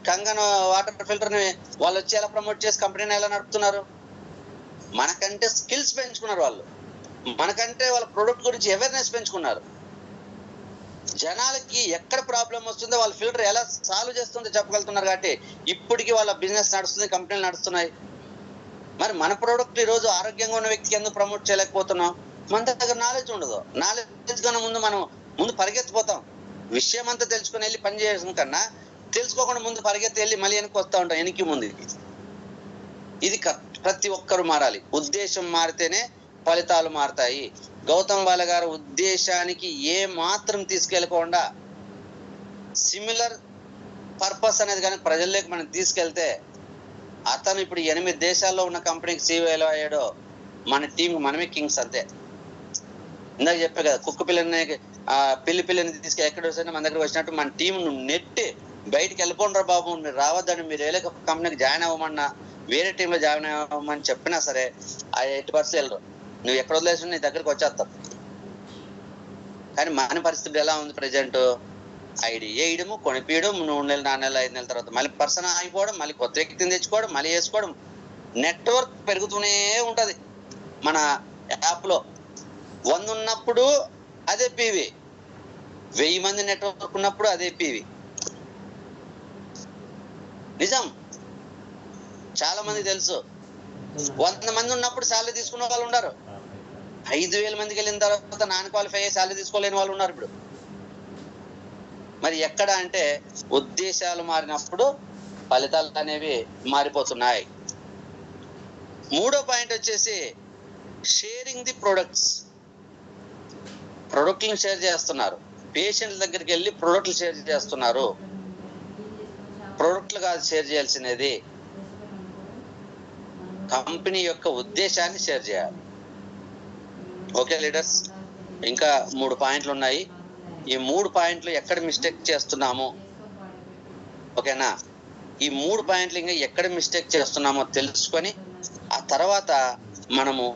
కంగన్ వాటర్ ఫిల్టర్ ని వాళ్ళు వచ్చి ఎలా ప్రమోట్ చేసి కంపెనీని ఎలా నడుపుతున్నారు. మనకంటే స్కిల్స్ పెంచుకున్నారు వాళ్ళు, మనకంటే వాళ్ళ ప్రొడక్ట్ గురించి అవేర్నెస్ పెంచుకున్నారు. జనాలకి ఎక్కడ ప్రాబ్లం వస్తుందో వాళ్ళ ఫిల్టర్ ఎలా సాల్వ్ చేస్తుందో చెప్పగలుగుతున్నారు. కాబట్టి ఇప్పటికీ వాళ్ళ బిజినెస్ నడుస్తుంది, కంపెనీలు నడుస్తున్నాయి. మరి మన ప్రోడక్ట్ ఈ రోజు ఆరోగ్యంగా ఉన్న వ్యక్తికి ఎందుకు ప్రమోట్ చేయలేకపోతున్నాం? మన దగ్గర నాలెడ్జ్ ఉండదు. నాలెడ్జ్ కన్నా ముందు పరిగెత్తిపోతాం. విషయం అంతా తెలుసుకుని వెళ్ళి పని చేయడం కన్నా తెలుసుకోకుండా ముందు పరిగెత్తి వెళ్ళి మళ్ళీ వెనక్కి వస్తూ ఉంటాం, వెనక్కి ముందుకి. ఇది ప్రతి ఒక్కరు మారాలి. ఉద్దేశం మారితేనే ఫలితాలు మారుతాయి. గౌతమ్ బాల గారు ఉద్దేశానికి ఏ మాత్రం తీసుకెళ్ళకుండా సిమిలర్ పర్పస్ అనేది కానీ ప్రజల్లోకి మనం తీసుకెళ్తే అతను ఇప్పుడు 8 దేశాల్లో ఉన్న కంపెనీకి CEO ఎలా అయ్యాడో మన టీం మనమే కింగ్స్ అంతే. ఇందాక చెప్పా కదా, కుక్క పిల్లిని తీసుకెళ్ళి ఎక్కడ వస్తే మన దగ్గర వచ్చినట్టు మన టీం నెట్టి బయటికి వెళ్ళిపోండ్రా బాబు, మీరు రావద్దని, మీరు ఏ కంపెనీకి జాయిన్ అవ్వమన్నా వేరే టీంలో జాయిన్ అవ్వమని చెప్పినా సరే ఆ 80% వెళ్ళరు. నువ్వు ఎక్కడ వదిలేసి నీ దగ్గరికి వచ్చేస్తావు. కానీ మన పరిస్థితి ఎలా ఉంది ప్రజెంట్? ఐడి వేయడము, కొనిపించడం, 3 నెలలు 4 నెలలు 5 నెలల తర్వాత మళ్ళీ పర్సన్ ఆగిపోవడం, మళ్ళీ కొత్త వ్యక్తిని తెచ్చుకోవడం, మళ్ళీ వేసుకోవడం. నెట్వర్క్ పెరుగుతూనే ఉంటది. మన యాప్ లో 100 ఉన్నప్పుడు అదే పీవి, 1000 మంది నెట్వర్క్ ఉన్నప్పుడు అదే పీవి. నిజం, చాలా మంది తెలుసు. 100 మంది ఉన్నప్పుడు శాలరీ తీసుకున్న వాళ్ళు ఉన్నారు. 5,000 మందికి వెళ్ళిన తర్వాత నాన్ క్వాలిఫై అయ్యి శాలరీ తీసుకోలేని వాళ్ళు ఉన్నారు ఇప్పుడు. మరి ఎక్కడ అంటే ఉద్దేశాలు మారినప్పుడు ఫలితాలు అనేవి మారిపోతున్నాయి. 3వ పాయింట్ వచ్చేసి షేరింగ్ ది ప్రొడక్ట్స్. ప్రొడక్ట్లను షేర్ చేస్తున్నారు. పేషెంట్ల దగ్గరికి వెళ్ళి ప్రొడక్ట్లు షేర్ చేస్తున్నారు. ప్రొడక్ట్లు కాదు షేర్ చేయాల్సినది, కంపెనీ యొక్క ఉద్దేశాన్ని షేర్ చేయాలి. ఓకే లీడర్స్, ఇంకా 3 పాయింట్లు ఉన్నాయి. ఈ 3 పాయింట్లు ఎక్కడ మిస్టేక్ చేస్తున్నాము, ఓకేనా? ఈ 3 పాయింట్లు ఇంకా ఎక్కడ మిస్టేక్ చేస్తున్నామో తెలుసుకొని ఆ తర్వాత మనము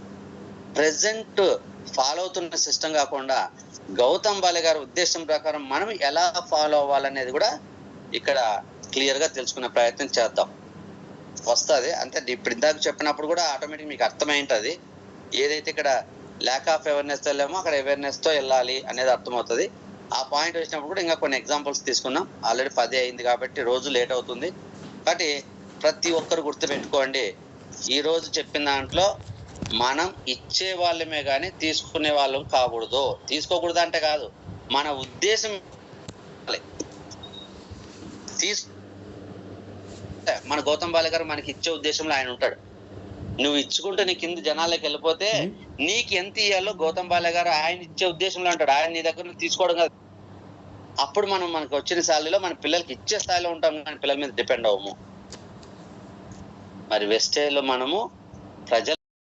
ప్రెసెంట్ ఫాలో అవుతున్న సిస్టమ్ కాకుండా గౌతమ్ బాల గారి ఉద్దేశం ప్రకారం మనం ఎలా ఫాలో అవ్వాలనేది కూడా ఇక్కడ క్లియర్ గా తెలుసుకునే ప్రయత్నం చేద్దాం. వస్తుంది అంతే. ఇప్పుడు ఇందాక చెప్పినప్పుడు కూడా ఆటోమేటిక్ మీకు అర్థమైంటది. ఏదైతే ఇక్కడ ల్యాక్ ఆఫ్ అవేర్నెస్ వెళ్ళామో అక్కడ అవేర్నెస్ తో వెళ్ళాలి అనేది అర్థమవుతుంది. ఆ పాయింట్ వచ్చినప్పుడు కూడా ఇంకా కొన్ని ఎగ్జాంపుల్స్ తీసుకున్నాం. ఆల్రెడీ 10 అయింది కాబట్టి రోజు లేట్ అవుతుంది. కాబట్టి ప్రతి ఒక్కరు గుర్తుపెట్టుకోండి, ఈ రోజు చెప్పిన దాంట్లో మనం ఇచ్చే వాళ్ళమే కానీ తీసుకునే వాళ్ళం కాకూడదు. తీసుకోకూడదు అంటే కాదు, మన ఉద్దేశం మన గౌతమ్ బాల గారు మనకి ఇచ్చే ఉద్దేశంలో ఆయన ఉంటాడు. నువ్వు ఇచ్చుకుంటే నీ కింద జనాలకు వెళ్ళిపోతే నీకు ఎంత ఇయ్యాలో గౌతమ్ బాల గారు ఆయన ఇచ్చే ఉద్దేశంలో ఉంటాడు. ఆయన నీ దగ్గర తీసుకోవడం కాదు. అప్పుడు మనకు వచ్చిన శాలరీలో మన పిల్లలకి ఇచ్చే స్థాయిలో ఉంటాం, కానీ పిల్లల మీద డిపెండ్ అవ్వము. మరి వెస్టేజ్ లో మనము ప్రజల